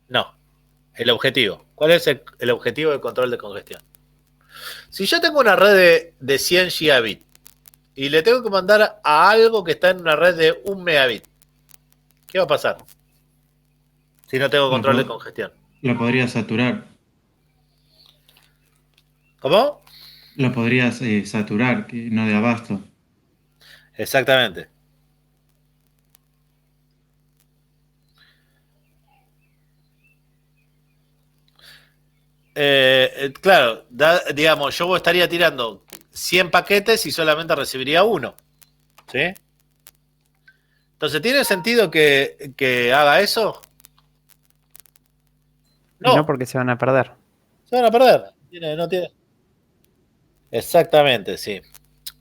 No, el objetivo. ¿Cuál es el objetivo del control de congestión? Si yo tengo una red de 100 gigabit y le tengo que mandar a algo que está en una red de 1 megabit, ¿qué va a pasar? Si no tengo control de congestión. Lo podrías saturar. ¿Cómo? Lo podrías saturar, no de abasto. Exactamente. Claro, digamos, yo estaría tirando 100 paquetes y solamente recibiría uno. ¿Sí? Entonces, ¿tiene sentido que haga eso? No, porque se van a perder. Se van a perder. No tiene. Exactamente, sí.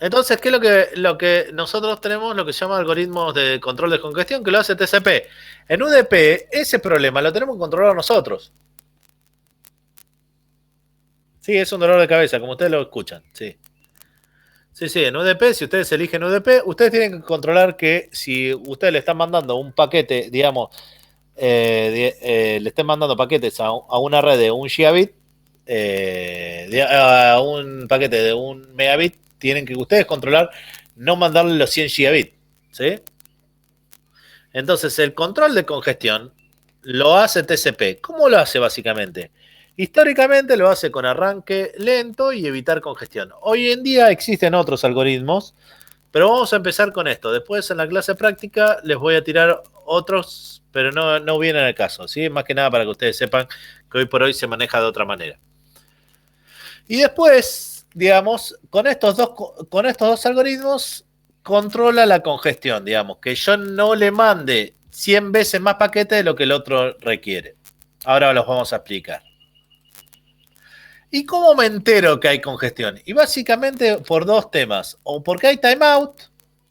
Entonces, ¿qué es lo que nosotros tenemos? Lo que se llama algoritmos de control de congestión, que lo hace TCP. En UDP, ese problema lo tenemos que controlar nosotros. Sí, es un dolor de cabeza, como ustedes lo escuchan, sí. Sí, en UDP, si ustedes eligen UDP, ustedes tienen que controlar que si ustedes le están mandando un paquete, digamos, le estén mandando paquetes a una red de 1 gigabit, a un paquete de 1 megabit, tienen que ustedes controlar no mandarle los 100 gigabit, ¿sí? Entonces, el control de congestión lo hace TCP. ¿Cómo lo hace básicamente? Históricamente lo hace con arranque lento y evitar congestión. Hoy en día existen otros algoritmos, pero vamos a empezar con esto. Después en la clase práctica les voy a tirar otros, pero no vienen al caso, ¿sí? Más que nada para que ustedes sepan que hoy por hoy se maneja de otra manera. Y después, digamos, con estos dos algoritmos controla la congestión, digamos, que yo no le mande 100 veces más paquetes de lo que el otro requiere. Ahora los vamos a explicar. ¿Y cómo me entero que hay congestión? Y básicamente por dos temas. O porque hay timeout,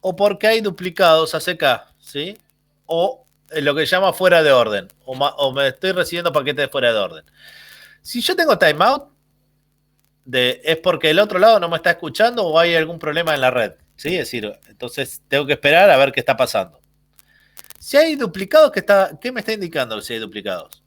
o porque hay duplicados ACK, ¿sí? O lo que se llama fuera de orden. O me estoy recibiendo paquetes fuera de orden. Si yo tengo timeout, es porque el otro lado no me está escuchando o hay algún problema en la red, ¿sí? Es decir, entonces tengo que esperar a ver qué está pasando. Si hay duplicados, ¿qué me está indicando si hay duplicados?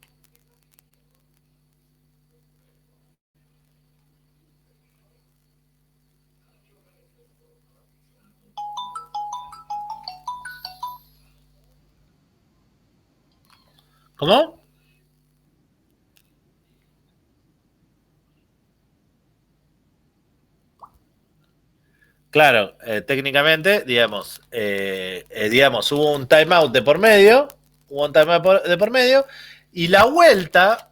¿Cómo? Claro, técnicamente, digamos, hubo un timeout de por medio, y la vuelta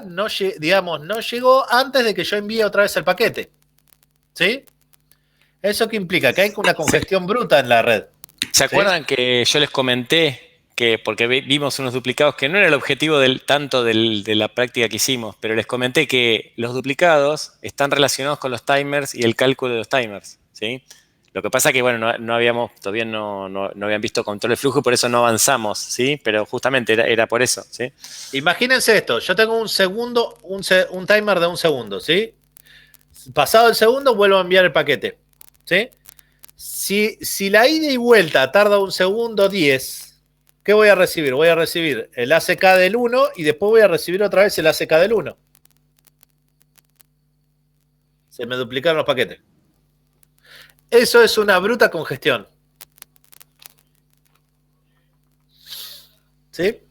no llegó antes de que yo envíe otra vez el paquete. ¿Sí? ¿Eso qué implica? Que hay una congestión bruta en la red. ¿Se acuerdan que yo les comenté que, porque vimos unos duplicados, que no era el objetivo tanto de la práctica que hicimos, pero les comenté que los duplicados están relacionados con los timers y el cálculo de los timers, ¿sí? Lo que pasa que, bueno, todavía no habían visto control de flujo, por eso no avanzamos, ¿sí? Pero justamente era por eso, ¿sí? Imagínense esto, yo tengo un timer de 1 segundo, ¿sí? Pasado el segundo, vuelvo a enviar el paquete, ¿sí? Si la ida y vuelta tarda 1 segundo 10, ¿qué voy a recibir? Voy a recibir el ACK del 1 y después voy a recibir otra vez el ACK del 1. Se me duplicaron los paquetes. Eso es una bruta congestión. ¿Sí?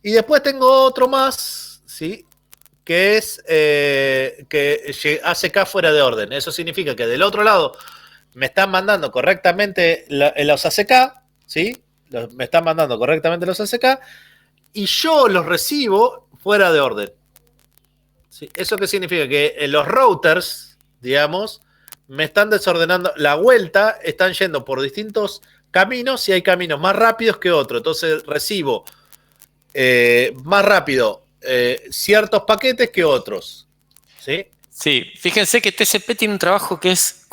Y después tengo otro más, ¿sí? Que es que ACK fuera de orden. Eso significa que del otro lado me están mandando correctamente los ACK, ¿sí? Me están mandando correctamente los ACK y yo los recibo fuera de orden. ¿Sí? ¿Eso qué significa? Que los routers, digamos, me están desordenando la vuelta, están yendo por distintos caminos y hay caminos más rápidos que otros. Entonces recibo más rápido ciertos paquetes que otros. ¿Sí? Sí, fíjense que TCP tiene un trabajo que es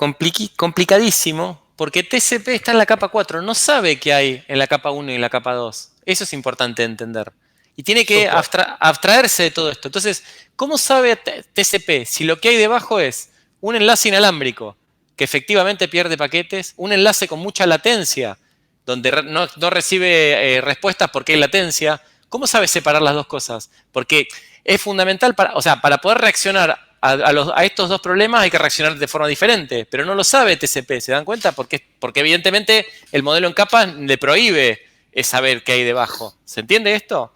complicadísimo, porque TCP está en la capa 4, no sabe qué hay en la capa 1 y en la capa 2. Eso es importante entender. Y tiene que abstraerse de todo esto. Entonces, ¿cómo sabe TCP si lo que hay debajo es un enlace inalámbrico que efectivamente pierde paquetes, un enlace con mucha latencia, donde no recibe respuestas porque hay latencia? ¿Cómo sabe separar las dos cosas? Porque es fundamental para poder reaccionar a estos dos problemas hay que reaccionar de forma diferente, pero no lo sabe TCP, ¿se dan cuenta? Porque evidentemente el modelo en capas le prohíbe saber qué hay debajo. ¿Se entiende esto?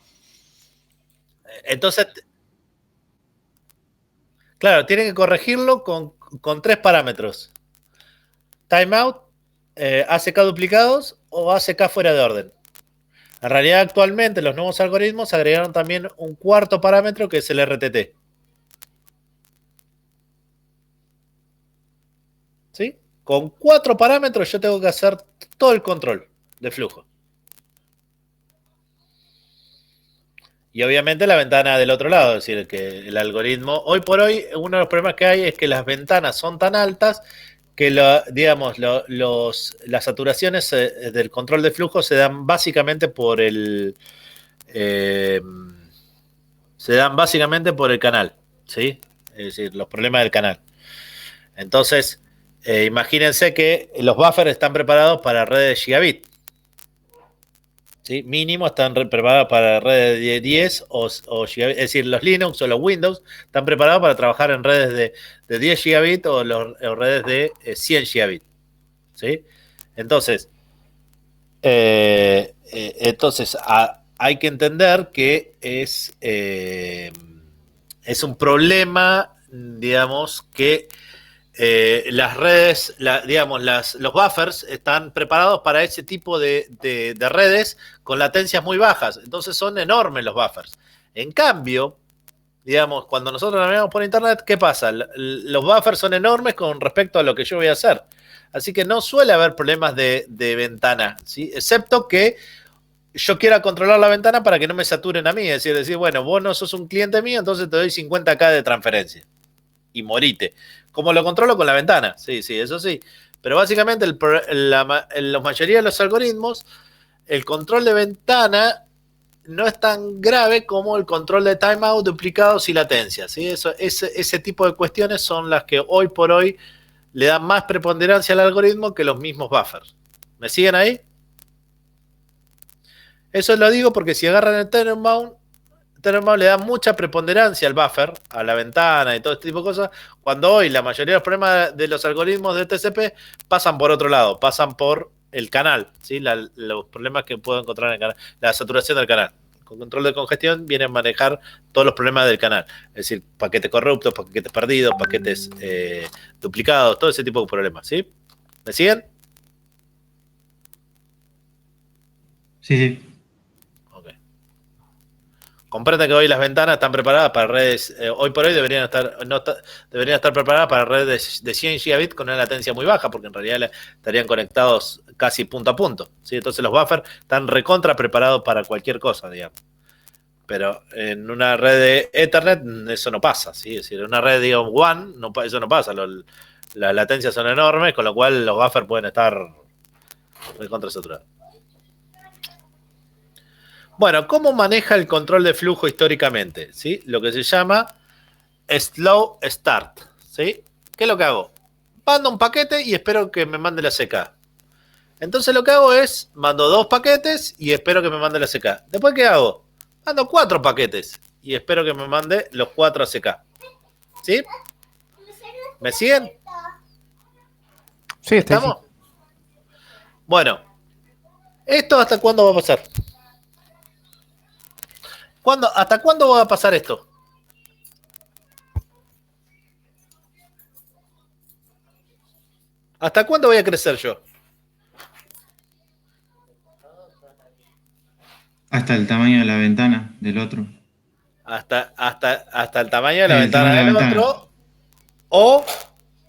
Entonces, claro, tienen que corregirlo con 3 parámetros. Timeout, ACK duplicados o ACK fuera de orden. En realidad, actualmente los nuevos algoritmos agregaron también un cuarto parámetro que es el RTT. ¿Sí? Con 4 parámetros yo tengo que hacer todo el control de flujo. Y obviamente la ventana del otro lado, es decir, que el algoritmo, hoy por hoy, uno de los problemas que hay es que las ventanas son tan altas que las saturaciones del control de flujo se dan básicamente por el canal, ¿sí? Es decir, los problemas del canal. Entonces, imagínense que los buffers están preparados para redes de gigabit. ¿Sí? Mínimo están preparados para redes de 10 o gigabit. Es decir, los Linux o los Windows están preparados para trabajar en redes de 10 gigabit o redes de 100 gigabit. ¿Sí? Entonces, hay que entender que es un problema, digamos, que las redes, los buffers están preparados para ese tipo de redes con latencias muy bajas. Entonces son enormes los buffers. En cambio, digamos, cuando nosotros navegamos por internet, ¿qué pasa? Los buffers son enormes con respecto a lo que yo voy a hacer. Así que no suele haber problemas de ventana, ¿sí? Excepto que yo quiera controlar la ventana para que no me saturen a mí. Es decir, bueno, vos no sos un cliente mío, entonces te doy 50K de transferencia. Y morite. ¿Cómo lo controlo? Con la ventana. Sí, eso sí. Pero básicamente la mayoría de los algoritmos, el control de ventana no es tan grave como el control de timeout, duplicados y latencia. ¿Sí? Ese tipo de cuestiones son las que hoy por hoy le dan más preponderancia al algoritmo que los mismos buffers. ¿Me siguen ahí? Eso lo digo porque si agarran el Tenenbaum le da mucha preponderancia al buffer, a la ventana y todo este tipo de cosas, cuando hoy la mayoría de los problemas de los algoritmos de TCP pasan por otro lado, pasan por el canal, ¿sí? Los problemas que puedo encontrar en el canal, la saturación del canal. Con control de congestión viene a manejar todos los problemas del canal, es decir, paquetes corruptos, paquetes perdidos, paquetes duplicados, todo ese tipo de problemas, ¿sí? ¿Me siguen? Sí. Comprende que hoy las ventanas están preparadas para redes, hoy por hoy deberían estar preparadas para redes de 100 gigabit con una latencia muy baja, porque en realidad estarían conectados casi punto a punto, ¿sí? Entonces los buffers están recontra preparados para cualquier cosa, digamos. Pero en una red de Ethernet eso no pasa, ¿sí? Es decir, en una red, digamos, WAN, eso no pasa. Las latencias son enormes, con lo cual los buffers pueden estar recontra saturados. Bueno, ¿cómo maneja el control de flujo históricamente? ¿Sí? Lo que se llama slow start. ¿Sí? ¿Qué es lo que hago? Mando un paquete y espero que me mande la CK. Entonces lo que hago es, mando 2 paquetes y espero que me mande la CK. ¿Después qué hago? Mando 4 paquetes y espero que me mande los 4 ACK. ¿Sí? ¿Me siguen? Sí, ¿Estamos? Bueno, ¿esto hasta cuándo va a pasar? ¿Hasta cuándo va a pasar esto? ¿Hasta cuándo voy a crecer yo? Hasta el tamaño de la ventana del otro. hasta el tamaño de la El ventana tamaño de del la ventana. otro. O,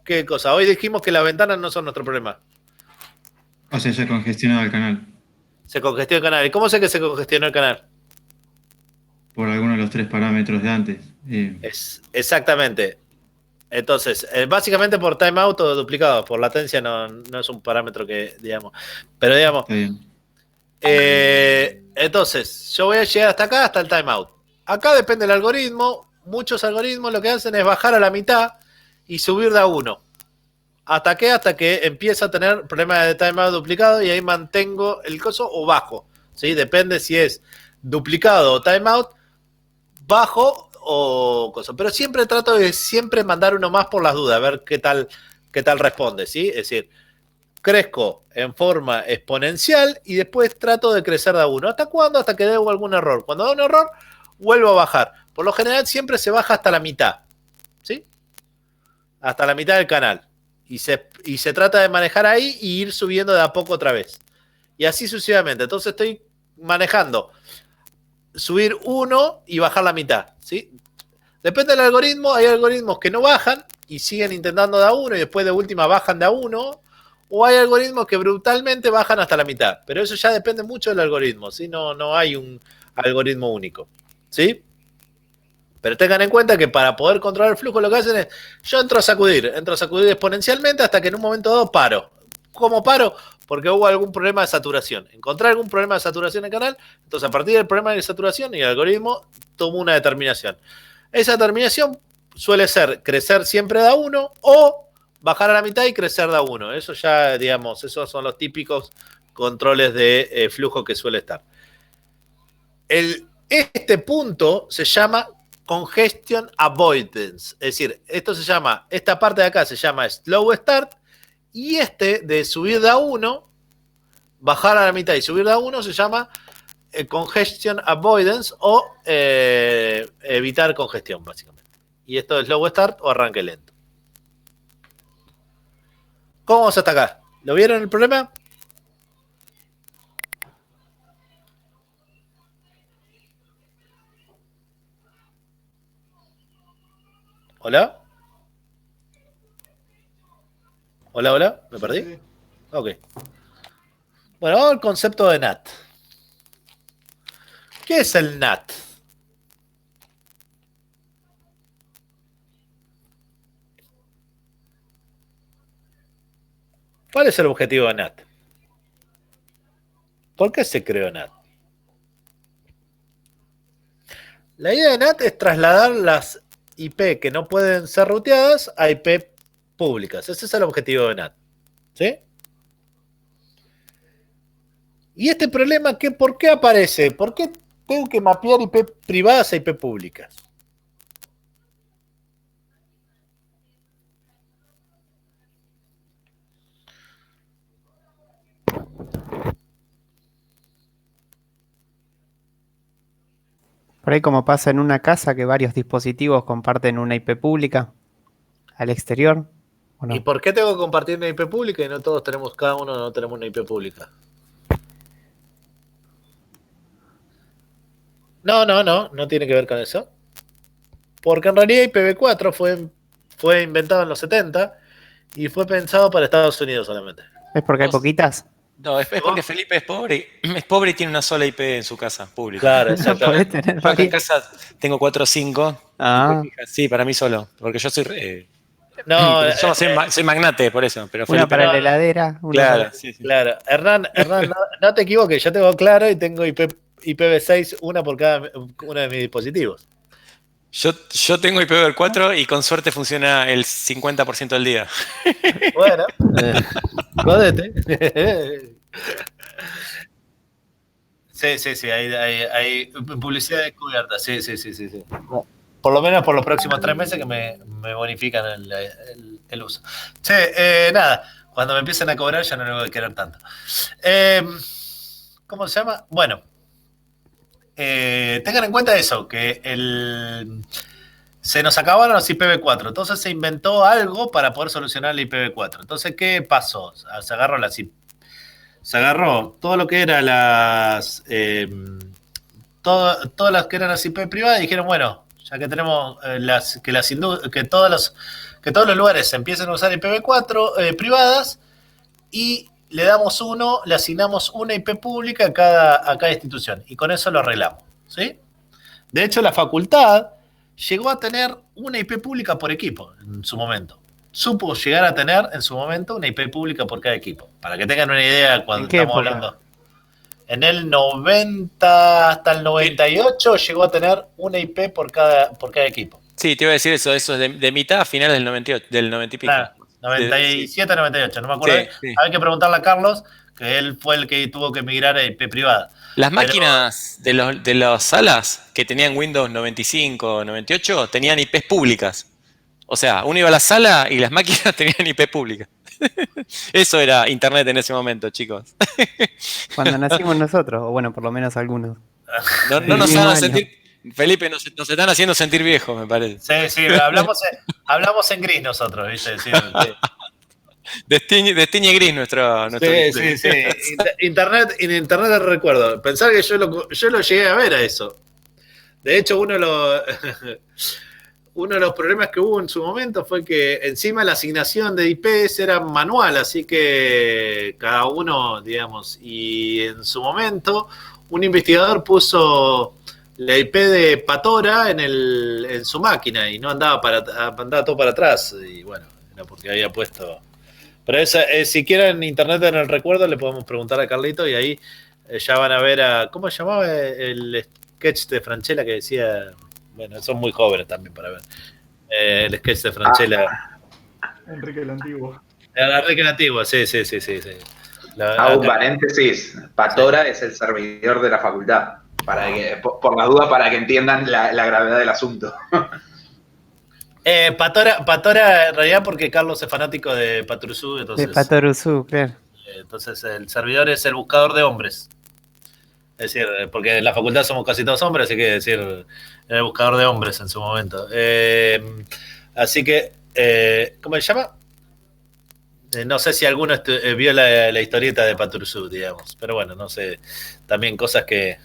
¿qué cosa? Hoy dijimos que las ventanas no son nuestro problema. O sea, ya congestionado el canal. Se congestiona el canal. ¿Y cómo sé que se congestionó el canal? Por alguno de los 3 parámetros de antes. Exactamente. Entonces, básicamente por timeout o duplicado. Por latencia no es un parámetro que, digamos. Pero digamos, Está bien. entonces, yo voy a llegar hasta acá, hasta el timeout. Acá depende del algoritmo. Muchos algoritmos lo que hacen es bajar a la mitad y subir de a 1. ¿Hasta qué? Hasta que empieza a tener problemas de timeout duplicado y ahí mantengo el coso o bajo. ¿Sí? Depende si es duplicado o timeout, bajo o cosa. Pero siempre trato de siempre mandar uno más por las dudas, a ver qué tal responde. ¿Sí? Es decir, crezco en forma exponencial y después trato de crecer de a 1. ¿Hasta cuándo? Hasta que dé algún error. Cuando da un error, vuelvo a bajar. Por lo general siempre se baja hasta la mitad. ¿Sí? Hasta la mitad del canal. Y se trata de manejar ahí y ir subiendo de a poco otra vez. Y así sucesivamente. Entonces estoy manejando subir 1 y bajar la mitad. ¿Sí? Depende del algoritmo. Hay algoritmos que no bajan y siguen intentando de a 1 y después de última bajan de a 1. O hay algoritmos que brutalmente bajan hasta la mitad. Pero eso ya depende mucho del algoritmo. ¿Sí? No hay un algoritmo único. ¿Sí? Pero tengan en cuenta que para poder controlar el flujo lo que hacen es, yo entro a sacudir exponencialmente hasta que en un momento dado paro. ¿Cómo paro? Porque hubo algún problema de saturación. Encontré algún problema de saturación en el canal, entonces a partir del problema de saturación y el algoritmo tomo una determinación. Esa determinación suele ser crecer siempre de a 1 o bajar a la mitad y crecer de a 1. Eso ya, digamos, esos son los típicos controles de flujo que suele estar. Este punto se llama congestion avoidance, es decir, esta parte de acá se llama slow start y de subir de a 1, bajar a la mitad y subir de a 1 se llama congestion avoidance o evitar congestión básicamente. Y esto es slow start o arranque lento. ¿Cómo vamos hasta acá? ¿Lo vieron el problema? ¿Hola? ¿Hola? ¿Me perdí? Sí. Ok. Bueno, vamos al concepto de NAT. ¿Qué es el NAT? ¿Cuál es el objetivo de NAT? ¿Por qué se creó NAT? La idea de NAT es trasladar las IP que no pueden ser ruteadas a IP públicas. Ese es el objetivo de NAT. ¿Sí? ¿Y este problema por qué aparece? ¿Por qué tengo que mapear IP privadas a IP públicas? Por ahí como pasa en una casa que varios dispositivos comparten una IP pública al exterior. ¿O no? ¿Y por qué tengo que compartir una IP pública y no todos tenemos, cada uno no tenemos una IP pública? No tiene que ver con eso. Porque en realidad IPv4 fue inventado en los 70 y fue pensado para Estados Unidos solamente. ¿Es porque hay poquitas? No, es porque Felipe es pobre y tiene una sola IP en su casa pública. Claro, No exactamente. podés tener Yo acá en varias. casa tengo 4 o 5. Ah, Sí, para mí solo. Porque yo soy. No, soy magnate, por eso. Pero una Felipe, para no, la heladera. Una claro, para... sí. claro. Hernán, no te equivoques, yo tengo claro y tengo IPv6, una por cada uno de mis dispositivos. Yo tengo IPv4 y con suerte funciona el 50% del día. Bueno, jódete. Sí, hay publicidad descubierta, sí. Por lo menos por los próximos 3 meses que me bonifican el uso. Sí, nada, cuando me empiecen a cobrar ya no lo voy a querer tanto. ¿Cómo se llama? Bueno, tengan en cuenta eso, que se nos acabaron los IPv4, entonces se inventó algo para poder solucionar el IPv4. Entonces, ¿qué pasó? Se agarró todo lo que era todas las que eran las IP privadas dijeron, bueno, ya que tenemos que todos los lugares empiecen a usar IPv4 privadas y le asignamos una IP pública a cada institución y con eso lo arreglamos, ¿sí? De hecho, la facultad llegó a tener una IP pública por equipo en su momento. Supo llegar a tener en su momento una IP pública por cada equipo. Para que tengan una idea cuando estamos hablando. En el 90 hasta el 98 llegó a tener una IP por cada equipo. Sí, te iba a decir eso es de mitad a finales del 98, del 90 y pico. Claro, 97, 98, no me acuerdo. Sí. Hay que preguntarle a Carlos, que él fue el que tuvo que migrar a IP privada. Las máquinas de las salas que tenían Windows 95, 98 tenían IPs públicas. O sea, uno iba a la sala y las máquinas tenían IP pública. Eso era internet en ese momento, chicos. Cuando nacimos nosotros, o bueno, por lo menos algunos. No nos hagan sentir... Felipe, nos están haciendo sentir viejos, me parece. Sí, hablamos en gris nosotros, ¿viste? Sí. Destiñe gris nuestro sí. Internet recuerdo. Pensar que yo lo llegué a ver a eso. De hecho, uno de los problemas que hubo en su momento fue que encima la asignación de IPs era manual, así que cada uno, digamos, y en su momento un investigador puso la IP de Patora en su máquina y no andaba todo para atrás. Y bueno, era porque había puesto... Pero si quieren internet en el recuerdo, le podemos preguntar a Carlito y ahí ya van a ver ¿cómo se llamaba el sketch de Franchella que decía? Bueno, son muy jóvenes también para ver. El sketch de Franchella. Enrique el Antiguo. Enrique el Antiguo, sí. Un paréntesis. Patora es el servidor de la facultad. Por las dudas, para que entiendan la gravedad del asunto. Patora en realidad porque Carlos es fanático de Patoruzú, entonces. De Patoruzú, claro. Entonces el servidor es el buscador de hombres. Es decir, porque en la facultad somos casi todos hombres, así que decir, era el buscador de hombres en su momento. Así que, ¿cómo se llama? No sé si alguno vio la historieta de Patoruzú, digamos. Pero bueno, no sé. También cosas que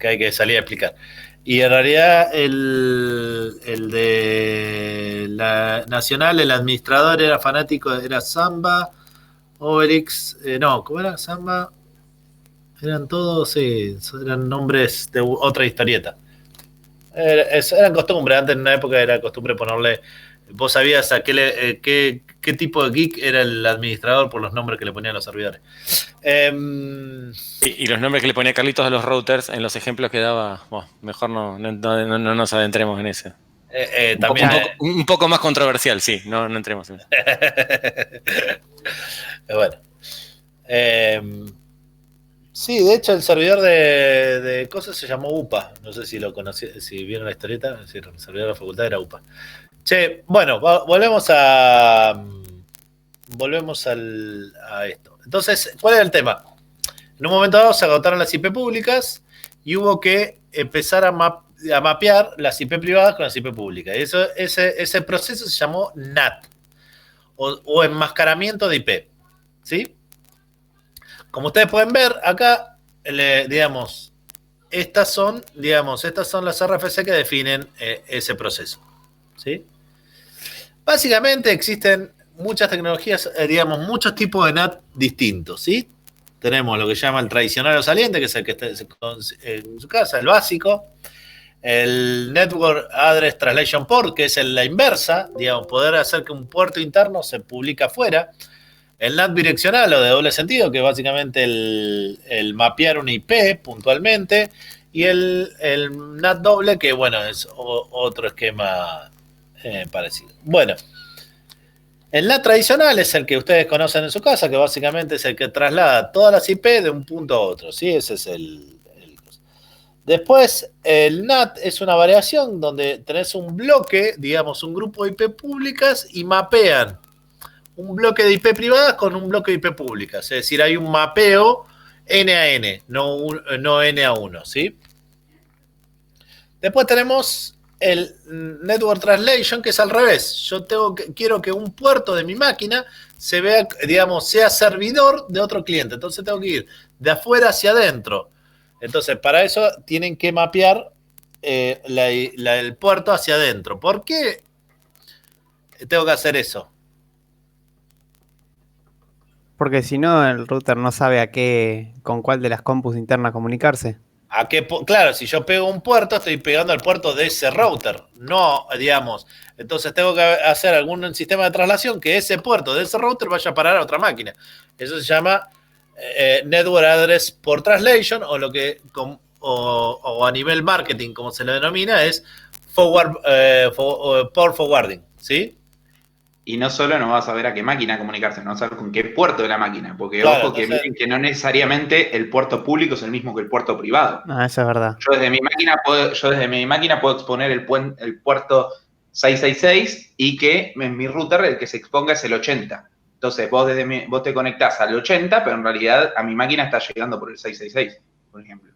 hay que salir a explicar. Y en realidad el de la Nacional, el administrador era fanático, era Samba, Obelix, ¿cómo era? Samba, eran todos, sí, eran nombres de otra historieta. Eran costumbres, antes en una época era costumbre ponerle, vos sabías a qué tipo de geek era el administrador por los nombres que le ponían los servidores. Y los nombres que le ponía Carlitos a los routers en los ejemplos que daba, mejor no nos adentremos en eso. También, un poco más controversial, sí, no entremos en eso. Bueno. Sí, de hecho el servidor de cosas se llamó UPA. No sé si lo conocí, si vieron la historieta, es decir, el servidor de la facultad era UPA. Che, bueno, volvemos a esto. Entonces, ¿cuál era el tema? En un momento dado se agotaron las IP públicas y hubo que empezar a mapear las IP privadas con las IP públicas. Y ese proceso se llamó NAT, o enmascaramiento de IP. ¿Sí? Como ustedes pueden ver, acá, digamos, estas son las RFC que definen ese proceso. ¿Sí? Básicamente existen muchas tecnologías, digamos, muchos tipos de NAT distintos, ¿sí? Tenemos lo que se llama el tradicional o saliente, que es el que está en su casa, el básico. El Network Address Translation Port, que es la inversa, digamos, poder hacer que un puerto interno se publique afuera. El NAT bidireccional o de doble sentido, que es básicamente el mapear una IP puntualmente. Y el NAT doble, que bueno, es otro esquema parecido. Bueno, el NAT tradicional es el que ustedes conocen en su casa, que básicamente es el que traslada todas las IP de un punto a otro, ¿sí? Ese es el. Después, el NAT es una variación donde tenés un bloque, digamos, un grupo de IP públicas y mapean un bloque de IP privadas con un bloque de IP públicas. Es decir, hay un mapeo N a N, no N a 1, ¿sí? Después tenemos el Network Translation, que es al revés. Yo quiero que un puerto de mi máquina se vea, digamos, sea servidor de otro cliente. Entonces tengo que ir de afuera hacia adentro. Entonces, para eso tienen que mapear el puerto hacia adentro. ¿Por qué tengo que hacer eso? Porque si no, el router no sabe con cuál de las compus internas comunicarse. Claro, si yo pego un puerto, estoy pegando al puerto de ese router, no, digamos. Entonces tengo que hacer algún sistema de traslación que ese puerto de ese router vaya a parar a otra máquina. Eso se llama Network Address Port Translation, o lo que o a nivel marketing, como se lo denomina, es port forwarding, ¿sí? Y no solo no vas a ver a qué máquina comunicarse, no vas a saber con qué puerto de la máquina, porque claro, ojo que miren que no necesariamente el puerto público es el mismo que el puerto privado. Ah, eso es verdad. Yo desde mi máquina puedo exponer el puerto 666 y que en mi router el que se exponga es el 80. Entonces vos te conectás al 80, pero en realidad a mi máquina está llegando por el 666, por ejemplo.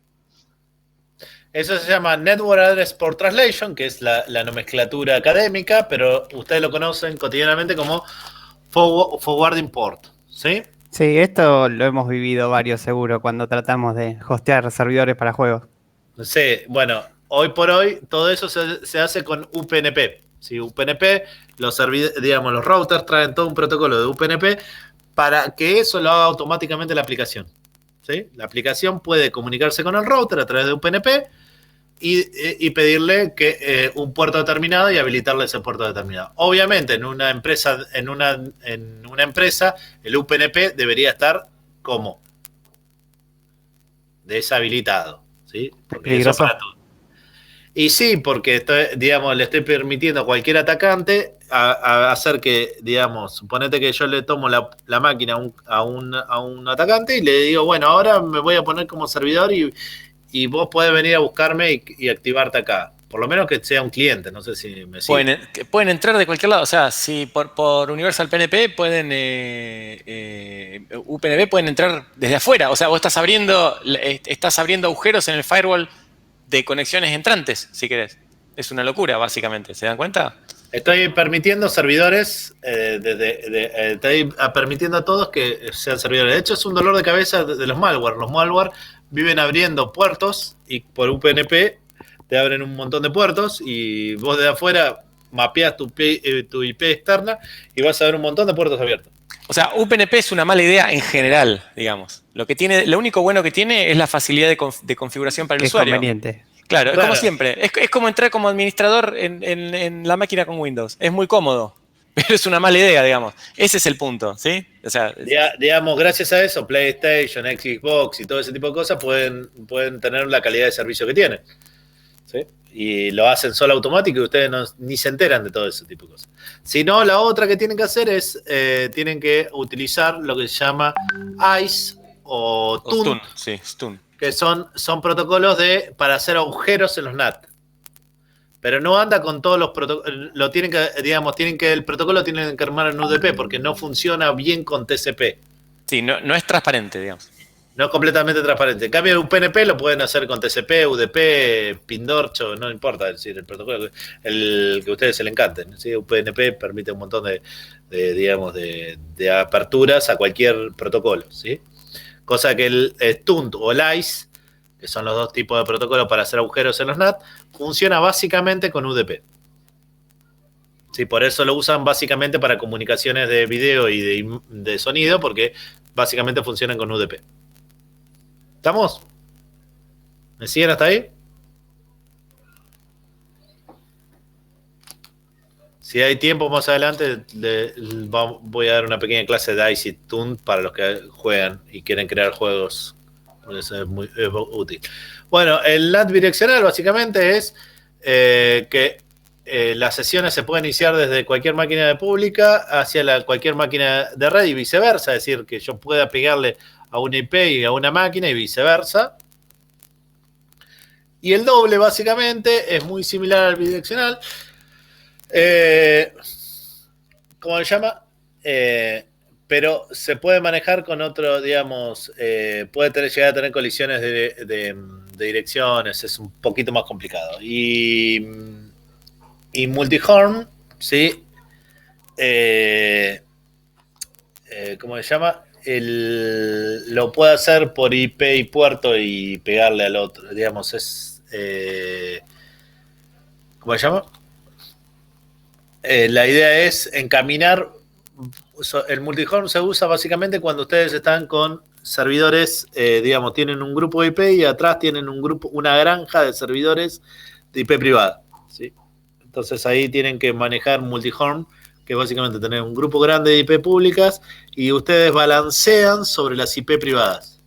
Eso se llama Network Address Port Translation, que es la nomenclatura académica, pero ustedes lo conocen cotidianamente como Forwarding Port, ¿sí? Sí, esto lo hemos vivido varios seguro cuando tratamos de hostear servidores para juegos. Sí, bueno, hoy por hoy todo eso se hace con UPnP. ¿Sí? UPnP, los routers traen todo un protocolo de UPnP para que eso lo haga automáticamente la aplicación. ¿Sí? La aplicación puede comunicarse con el router a través de UPnP y pedirle que un puerto determinado y habilitarle ese puerto determinado. Obviamente, en una empresa, el UPnP debería estar como deshabilitado, ¿sí? Porque eso para todo. Y sí, porque le estoy permitiendo a cualquier atacante a hacer que, digamos, suponete que yo le tomo la máquina a un atacante y le digo, bueno, ahora me voy a poner como servidor y vos podés venir a buscarme y activarte acá. Por lo menos que sea un cliente, no sé si me sigue. Pueden entrar de cualquier lado, o sea, si por Universal PNP pueden, UPnP pueden entrar desde afuera, o sea, vos estás abriendo agujeros en el firewall de conexiones entrantes, si querés. Es una locura, básicamente, ¿se dan cuenta? Estoy permitiendo servidores, estoy permitiendo a todos que sean servidores. De hecho, es un dolor de cabeza de los malware. Los malware viven abriendo puertos y por UPnP te abren un montón de puertos y vos de afuera mapeas tu IP externa y vas a ver un montón de puertos abiertos. O sea, UPnP es una mala idea en general, digamos. Lo único bueno que tiene es la facilidad de configuración para el usuario. Es conveniente. Claro, es como siempre. Es como entrar como administrador en la máquina con Windows. Es muy cómodo, pero es una mala idea, digamos. Ese es el punto, ¿sí? O sea, digamos, gracias a eso, PlayStation, Xbox y todo ese tipo de cosas pueden tener la calidad de servicio que tienen. ¿Sí? Y lo hacen solo automático y ustedes ni se enteran de todo ese tipo de cosas. Si no, la otra que tienen que hacer es, tienen que utilizar lo que se llama ICE o TUN. Sí, STUN. Que son protocolos para hacer agujeros en los NAT. Pero no anda con todos los protocolos, el protocolo tiene que armar en UDP porque no funciona bien con TCP. Sí, no es transparente, digamos. No es completamente transparente. En cambio, un PNP lo pueden hacer con TCP, UDP, Pindorcho, no importa, es decir, el protocolo que a ustedes se le encanten. ¿Sí? Un PNP permite un montón de aperturas a cualquier protocolo, ¿sí? Cosa que el STUNT o el ICE, que son los dos tipos de protocolos para hacer agujeros en los NAT, funciona básicamente con UDP. Sí, por eso lo usan básicamente para comunicaciones de video y de sonido, porque básicamente funcionan con UDP. ¿Estamos? ¿Me siguen hasta ahí? Si hay tiempo más adelante, voy a dar una pequeña clase de ICE Tune para los que juegan y quieren crear juegos. Eso es muy útil. Bueno, el NAT bidireccional básicamente es que las sesiones se pueden iniciar desde cualquier máquina de pública hacia cualquier máquina de red y viceversa. Es decir, que yo pueda pegarle a una IP y a una máquina y viceversa. Y el doble básicamente es muy similar al bidireccional. ¿Cómo se llama? Pero se puede manejar con otro, digamos, puede llegar a tener colisiones de direcciones, es un poquito más complicado. Y multihorn, ¿sí? ¿Cómo se llama? lo puede hacer por IP y puerto y pegarle al otro. Digamos, es... ¿cómo se llama? La idea es encaminar. El multihome se usa básicamente cuando ustedes están con servidores, digamos, tienen un grupo de IP y atrás tienen una granja de servidores de IP privada, ¿sí? Entonces ahí tienen que manejar multihome, que es básicamente tener un grupo grande de IP públicas y ustedes balancean sobre las IP privadas.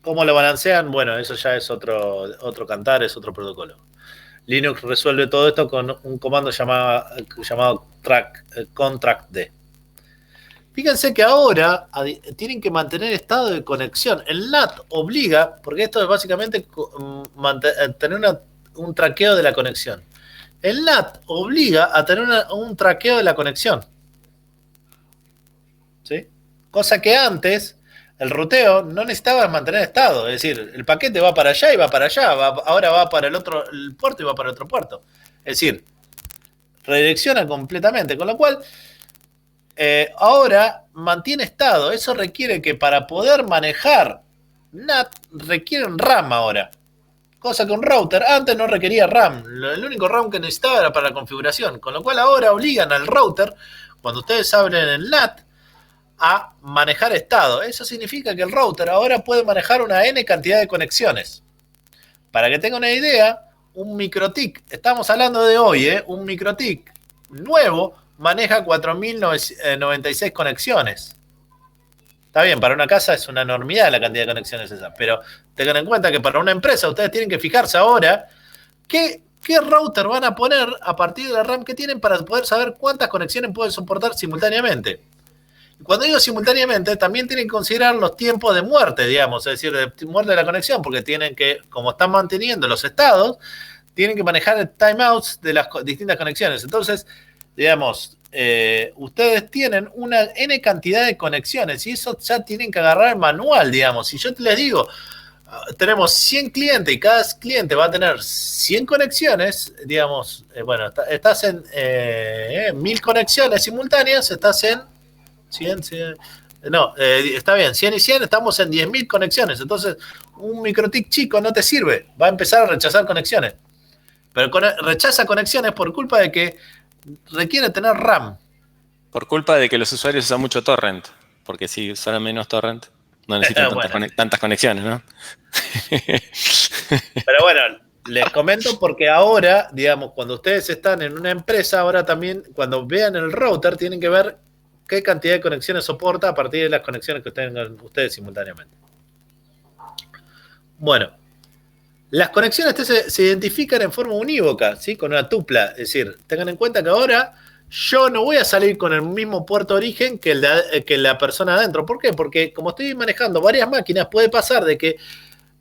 ¿Cómo lo balancean? Bueno, eso ya es otro cantar, es otro protocolo. Linux resuelve todo esto con un comando llamado contractd. Fíjense que ahora tienen que mantener estado de conexión. El NAT obliga, porque esto es básicamente tener un traqueo de la conexión. El NAT obliga a tener un traqueo de la conexión. ¿Sí? Cosa que antes el ruteo no necesitaba mantener estado. Es decir, el paquete va para allá y va para allá. Ahora va para el puerto y va para el otro puerto. Es decir, redirecciona completamente. Con lo cual, ahora mantiene estado. Eso requiere que para poder manejar NAT requiere un RAM ahora. Cosa que un router antes no requería RAM. El único RAM que necesitaba era para la configuración. Con lo cual ahora obligan al router, cuando ustedes abren el NAT, a manejar estado. Eso significa que el router ahora puede manejar una N cantidad de conexiones. Para que tengan una idea, un MikroTik, estamos hablando de hoy, un MikroTik nuevo maneja 4096 conexiones. Está bien, para una casa es una enormidad la cantidad de conexiones esa, pero tengan en cuenta que para una empresa ustedes tienen que fijarse ahora qué router van a poner a partir de la RAM que tienen para poder saber cuántas conexiones pueden soportar simultáneamente. Cuando digo simultáneamente, también tienen que considerar los tiempos de muerte, digamos, es decir, de muerte de la conexión, porque tienen que, como están manteniendo los estados, tienen que manejar timeouts de las distintas conexiones. Entonces, digamos, ustedes tienen una N cantidad de conexiones y eso ya tienen que agarrar el manual, digamos. Si yo les digo, tenemos 100 clientes y cada cliente va a tener 100 conexiones, digamos, bueno, estás en 1000 conexiones simultáneas, estás en 100, no, está bien, 100 y 100, estamos en 10.000 conexiones. Entonces, un MikroTik chico no te sirve. Va a empezar a rechazar conexiones. Pero rechaza conexiones por culpa de que requiere tener RAM. Por culpa de que los usuarios usan mucho torrent. Porque si usan menos torrent, no necesitan tantas conexiones, ¿no? Pero bueno, les comento porque ahora, digamos, cuando ustedes están en una empresa, ahora también, cuando vean el router, tienen que ver qué cantidad de conexiones soporta a partir de las conexiones que tengan ustedes simultáneamente. Bueno, las conexiones se identifican en forma unívoca, ¿sí? Con una tupla. Es decir, tengan en cuenta que ahora yo no voy a salir con el mismo puerto de origen que la persona adentro. ¿Por qué? Porque como estoy manejando varias máquinas, puede pasar de que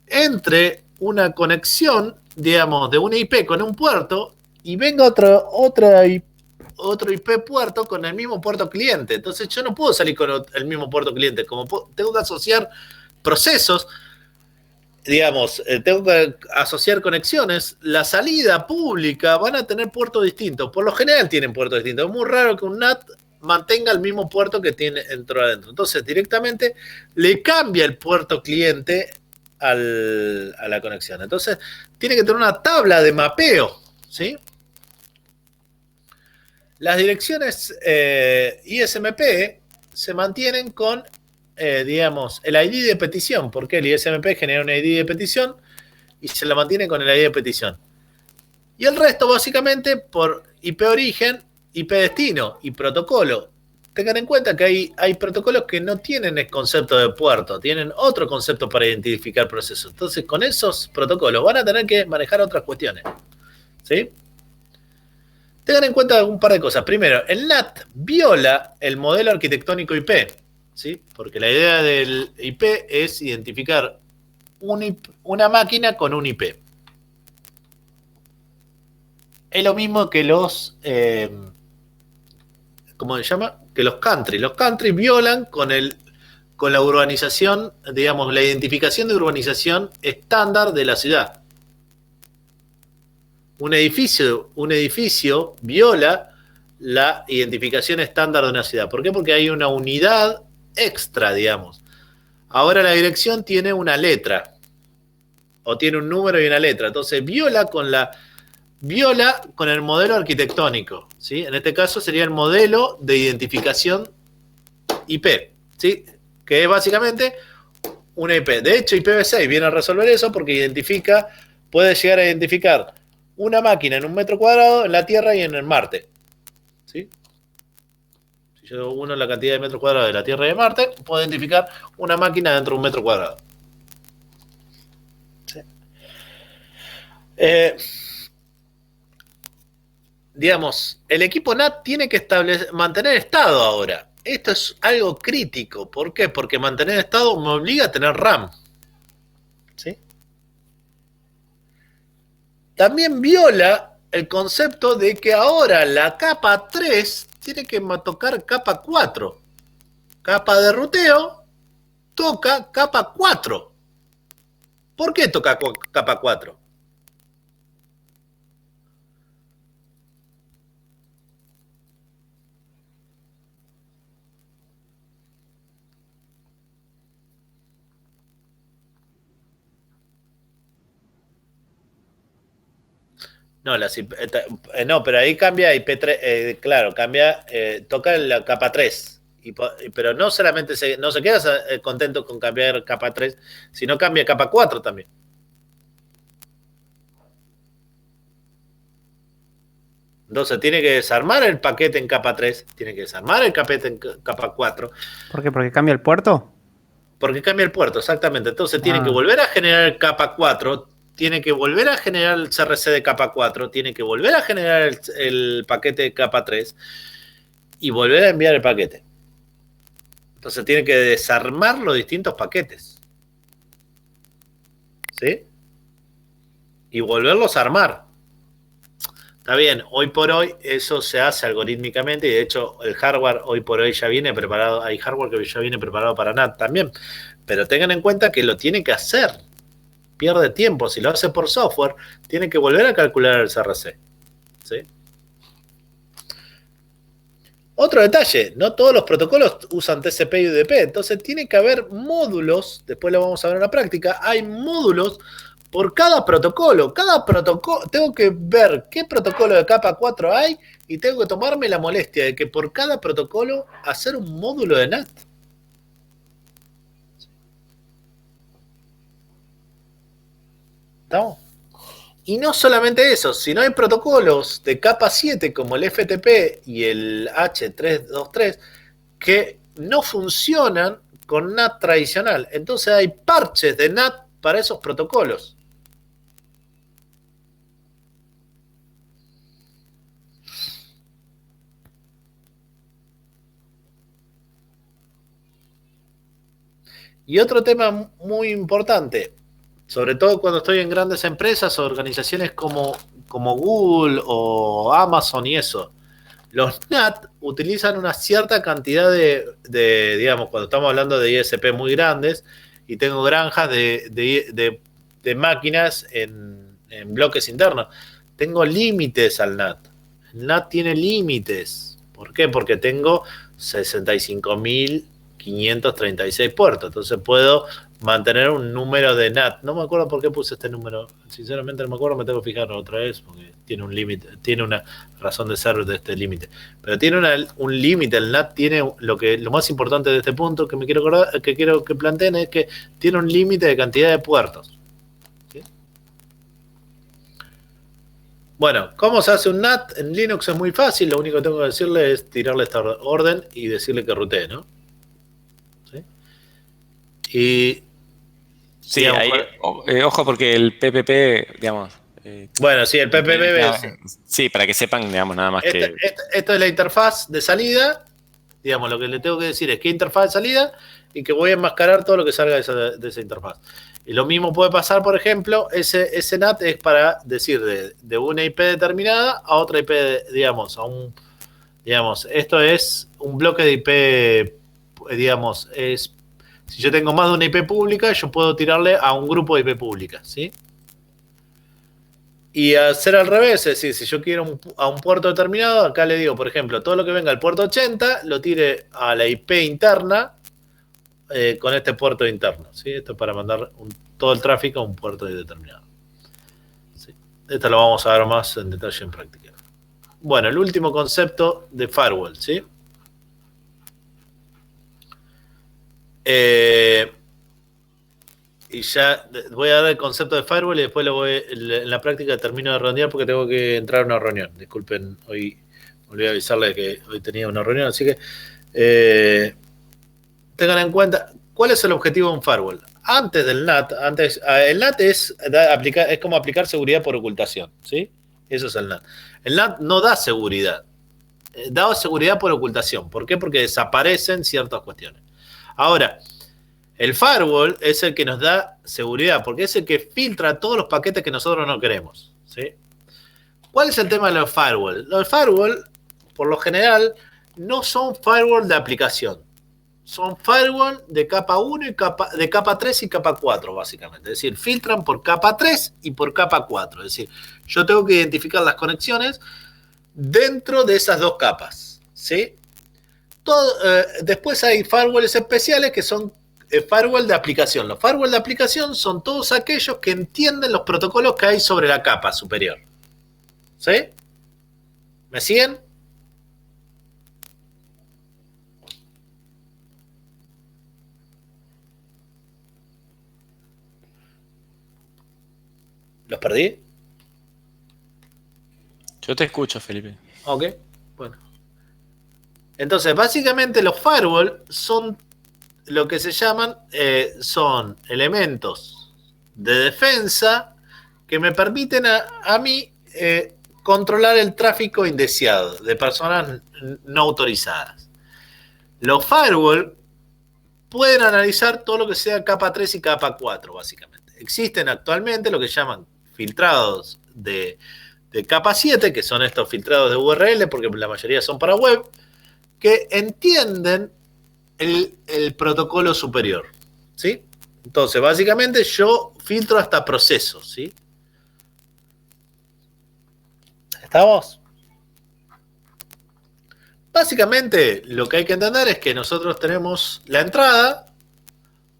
entre una conexión, digamos, de una IP con un puerto y venga otro IP puerto con el mismo puerto cliente. Entonces yo no puedo salir con el mismo puerto cliente. Como tengo que asociar procesos, digamos, tengo que asociar conexiones. La salida pública van a tener puertos distintos. Por lo general tienen puertos distintos. Es muy raro que un NAT mantenga el mismo puerto que tiene adentro. Entonces directamente le cambia el puerto cliente a la conexión. Entonces tiene que tener una tabla de mapeo, ¿sí? Las direcciones ISMP se mantienen con, digamos, el ID de petición, porque el ISMP genera un ID de petición y se la mantiene con el ID de petición. Y el resto, básicamente, por IP origen, IP destino y protocolo. Tengan en cuenta que hay protocolos que no tienen el concepto de puerto, tienen otro concepto para identificar procesos. Entonces, con esos protocolos van a tener que manejar otras cuestiones, ¿sí? Tengan en cuenta un par de cosas. Primero, el NAT viola el modelo arquitectónico IP, ¿sí? Porque la idea del IP es identificar una máquina con un IP. Es lo mismo que los, ¿cómo se llama? Que los country. Los country violan con la urbanización, digamos, la identificación de urbanización estándar de la ciudad. Un edificio viola la identificación estándar de una ciudad. ¿Por qué? Porque hay una unidad extra, digamos. Ahora la dirección tiene una letra, o tiene un número y una letra. Entonces viola con el modelo arquitectónico, ¿sí? En este caso sería el modelo de identificación IP, ¿sí? Que es básicamente una IP. De hecho, IPv6 viene a resolver eso porque puede llegar a identificar una máquina en un metro cuadrado en la Tierra y en el Marte, ¿sí? Si yo uno la cantidad de metros cuadrados de la Tierra y de Marte, puedo identificar una máquina dentro de un metro cuadrado. ¿Sí? Digamos, el equipo NAT tiene que mantener estado ahora. Esto es algo crítico. ¿Por qué? Porque mantener estado me obliga a tener RAM. ¿Sí? También viola el concepto de que ahora la capa 3 tiene que tocar capa 4. Capa de ruteo toca capa 4. ¿Por qué toca capa 4? No, no, pero ahí cambia IP3, claro, cambia, toca la capa 3. Pero no solamente no se queda contento con cambiar capa 3, sino cambia capa 4 también. Entonces tiene que desarmar el paquete en capa 3, tiene que desarmar el paquete en capa 4. ¿Por qué? ¿Porque cambia el puerto? Porque cambia el puerto, exactamente. Entonces tiene que volver a generar el capa 4, tiene que volver a generar el CRC de capa 4, tiene que volver a generar el paquete de capa 3 y volver a enviar el paquete. Entonces tiene que desarmar los distintos paquetes. ¿Sí? Y volverlos a armar. Está bien, hoy por hoy eso se hace algorítmicamente y de hecho el hardware hoy por hoy ya viene preparado, hay hardware que ya viene preparado para NAT también, pero tengan en cuenta que lo tiene que hacer, pierde tiempo, si lo hace por software, tiene que volver a calcular el CRC. ¿Sí? Otro detalle, no todos los protocolos usan TCP y UDP, entonces tiene que haber módulos, después lo vamos a ver en la práctica, hay módulos por cada protocolo. Cada protocolo, tengo que ver qué protocolo de capa 4 hay y tengo que tomarme la molestia de que por cada protocolo hacer un módulo de NAT. ¿Estamos? Y no solamente eso, sino hay protocolos de capa 7 como el FTP y el H323 que no funcionan con NAT tradicional. Entonces hay parches de NAT para esos protocolos. Y otro tema muy importante, sobre todo cuando estoy en grandes empresas o organizaciones como Google o Amazon y eso, los NAT utilizan una cierta cantidad digamos, cuando estamos hablando de ISP muy grandes y tengo granjas de máquinas en bloques internos, tengo límites al NAT. El NAT tiene límites. ¿Por qué? Porque tengo 65.536 puertos. Entonces puedo mantener un número de NAT. No me acuerdo por qué puse este número. Sinceramente no me acuerdo, me tengo que fijar otra vez porque tiene un límite, tiene una razón de ser de este límite. Pero tiene un límite. El NAT tiene lo más importante de este punto que quiero que planteen es que tiene un límite de cantidad de puertos. ¿Sí? Bueno, ¿cómo se hace un NAT? En Linux es muy fácil, lo único que tengo que decirle es tirarle esta orden y decirle que rootee, ¿no? ¿Sí? Y... Sí, digamos, ahí, ojo porque el PPP, digamos... bueno, sí, el PPP... sí, para que sepan, digamos, nada más que... Esto es la interfaz de salida, digamos, lo que le tengo que decir es qué interfaz de salida y que voy a enmascarar todo lo que salga de esa interfaz. Y lo mismo puede pasar, por ejemplo, ese NAT es para decir de una IP determinada a otra IP, digamos, digamos, esto es un bloque de IP, digamos, si yo tengo más de una IP pública, yo puedo tirarle a un grupo de IP pública, ¿sí? Y hacer al revés, es decir, si yo quiero a un puerto determinado, acá le digo, por ejemplo, todo lo que venga al puerto 80 lo tire a la IP interna con este puerto interno. ¿Sí? Esto es para mandar todo el tráfico a un puerto determinado. ¿Sí? Esto lo vamos a ver más en detalle en práctica. Bueno, el último concepto de firewall, ¿sí? Y ya voy a dar el concepto de firewall y después en la práctica termino de redondear porque tengo que entrar a una reunión. Disculpen, hoy volví a avisarle que hoy tenía una reunión, así que tengan en cuenta cuál es el objetivo de un firewall. Antes del NAT, el NAT es como aplicar seguridad por ocultación, ¿sí? Eso es el NAT. El NAT no da seguridad, da seguridad por ocultación. ¿Por qué? Porque desaparecen ciertas cuestiones. Ahora, el firewall es el que nos da seguridad, porque es el que filtra todos los paquetes que nosotros no queremos, ¿sí? ¿Cuál es el tema de los firewall? Los firewall, por lo general, no son firewall de aplicación. Son firewall de capa 1 y de capa 3 y capa 4, básicamente. Es decir, filtran por capa 3 y por capa 4. Es decir, yo tengo que identificar las conexiones dentro de esas dos capas, ¿sí? Después hay firewalls especiales que son firewall de aplicación. Los firewall de aplicación son todos aquellos que entienden los protocolos que hay sobre la capa superior. ¿Sí? ¿Me siguen? ¿Los perdí? Yo te escucho, Felipe. Ok, bueno. Entonces, básicamente los firewall son lo que se llaman, son elementos de defensa que me permiten a mí controlar el tráfico indeseado de personas no autorizadas. Los firewall pueden analizar todo lo que sea capa 3 y capa 4, básicamente. Existen actualmente lo que llaman filtrados de capa 7, que son estos filtrados de URL, porque la mayoría son para web, que entienden el protocolo superior, ¿sí? Entonces, básicamente yo filtro hasta procesos, ¿sí? ¿Estamos? Básicamente, lo que hay que entender es que nosotros tenemos la entrada,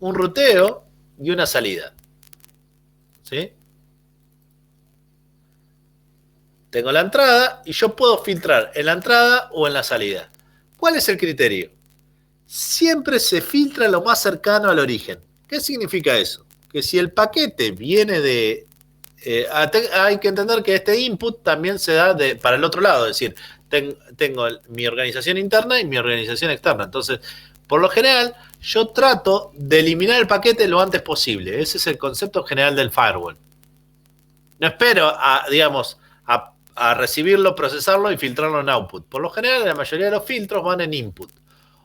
un ruteo y una salida, ¿sí? Tengo la entrada y yo puedo filtrar en la entrada o en la salida. ¿Cuál es el criterio? Siempre se filtra lo más cercano al origen. ¿Qué significa eso? Que si el paquete viene de... hay que entender que este input también se da para el otro lado, es decir, tengo mi organización interna y mi organización externa. Entonces, por lo general, yo trato de eliminar el paquete lo antes posible. Ese es el concepto general del firewall. No espero a recibirlo, procesarlo y filtrarlo en output. Por lo general, la mayoría de los filtros van en input.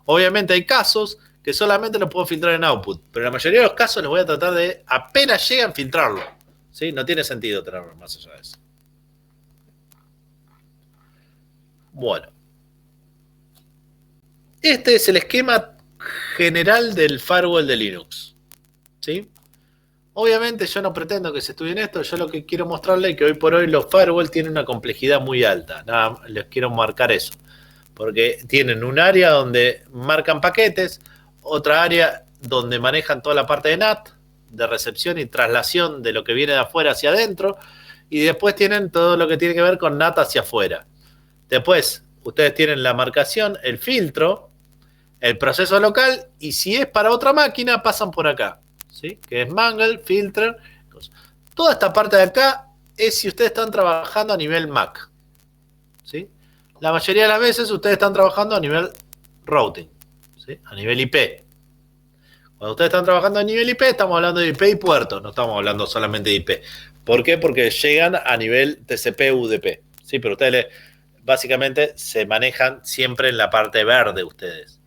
Obviamente hay casos que solamente lo puedo filtrar en output, pero en la mayoría de los casos les voy a tratar de, apenas llegan, filtrarlo. ¿Sí? No tiene sentido tenerlo más allá de eso. Bueno. Este es el esquema general del firewall de Linux. ¿Sí? Obviamente yo no pretendo que se estudien esto, yo lo que quiero mostrarles es que hoy por hoy los firewall tienen una complejidad muy alta. Nada, les quiero marcar eso. Porque tienen un área donde marcan paquetes, otra área donde manejan toda la parte de NAT, de recepción y traslación de lo que viene de afuera hacia adentro, y después tienen todo lo que tiene que ver con NAT hacia afuera. Después, ustedes tienen la marcación, el filtro, el proceso local, y si es para otra máquina, pasan por acá, ¿sí? Que es mangle, filter. Toda esta parte de acá es si ustedes están trabajando a nivel MAC, ¿sí? La mayoría de las veces ustedes están trabajando a nivel routing, ¿sí? A nivel IP. Cuando ustedes están trabajando a nivel IP, estamos hablando de IP y puerto, no estamos hablando solamente de IP. ¿Por qué? Porque llegan a nivel TCP/UDP, ¿sí? Pero ustedes básicamente se manejan siempre en la parte verde ustedes.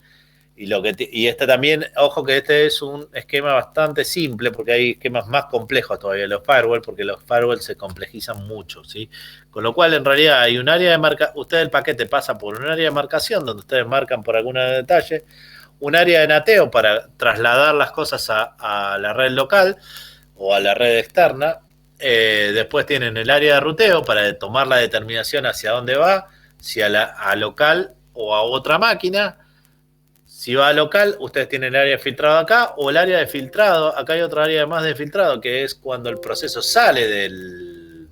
Y este también, ojo que este es un esquema bastante simple porque hay esquemas más complejos todavía los firewall, porque los firewall se complejizan mucho, ¿sí? Con lo cual en realidad hay un área de marcación, ustedes el paquete pasa por un área de marcación donde ustedes marcan por algún detalle, un área de nateo para trasladar las cosas a la red local o a la red externa, después tienen el área de ruteo para tomar la determinación hacia dónde va, si a local o a otra máquina. Si va a local, ustedes tienen el área de filtrado acá o el área de filtrado. Acá hay otra área más de filtrado que es cuando el proceso sale del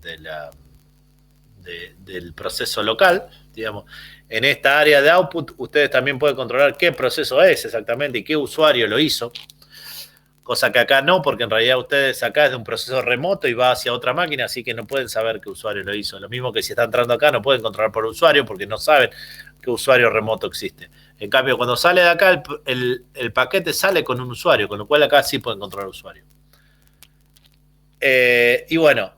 proceso local, digamos. En esta área de output, ustedes también pueden controlar qué proceso es exactamente y qué usuario lo hizo. Cosa que acá no, porque en realidad ustedes acá es de un proceso remoto y va hacia otra máquina, así que no pueden saber qué usuario lo hizo. Lo mismo que si está entrando acá, no pueden controlar por usuario porque no saben qué usuario remoto existe. En cambio, cuando sale de acá, el paquete sale con un usuario, con lo cual acá sí pueden controlar usuario. Y bueno,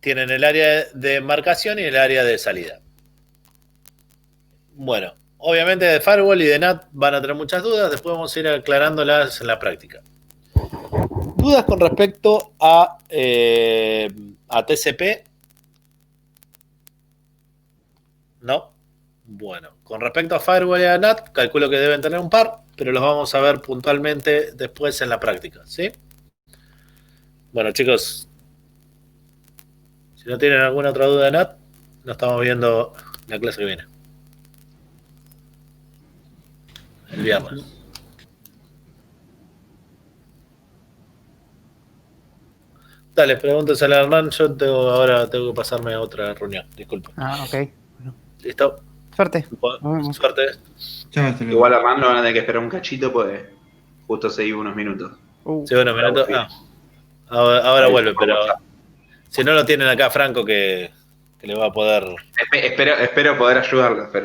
tienen el área de marcación y el área de salida. Bueno, obviamente de firewall y de NAT van a tener muchas dudas, después vamos a ir aclarándolas en la práctica. ¿Dudas con respecto a TCP? ¿No? Bueno, con respecto a firewall y a NAT, calculo que deben tener un par, pero los vamos a ver puntualmente después en la práctica, ¿sí? Bueno, chicos, si no tienen alguna otra duda de NAT, nos estamos viendo la clase que viene. El viernes. Dale, pregúntesela a Hernán, yo ahora tengo que pasarme a otra reunión, disculpa. Ok. Bueno. ¿Listo? Suerte. Suerte. Chao, hasta luego. Igual a Hernán lo van a tener que esperar un cachito, pues justo se iba unos minutos. Sí, unos minutos. Ahora vuelve, pero si no lo tienen acá Franco que le va a poder... Espero poder ayudarlo, pero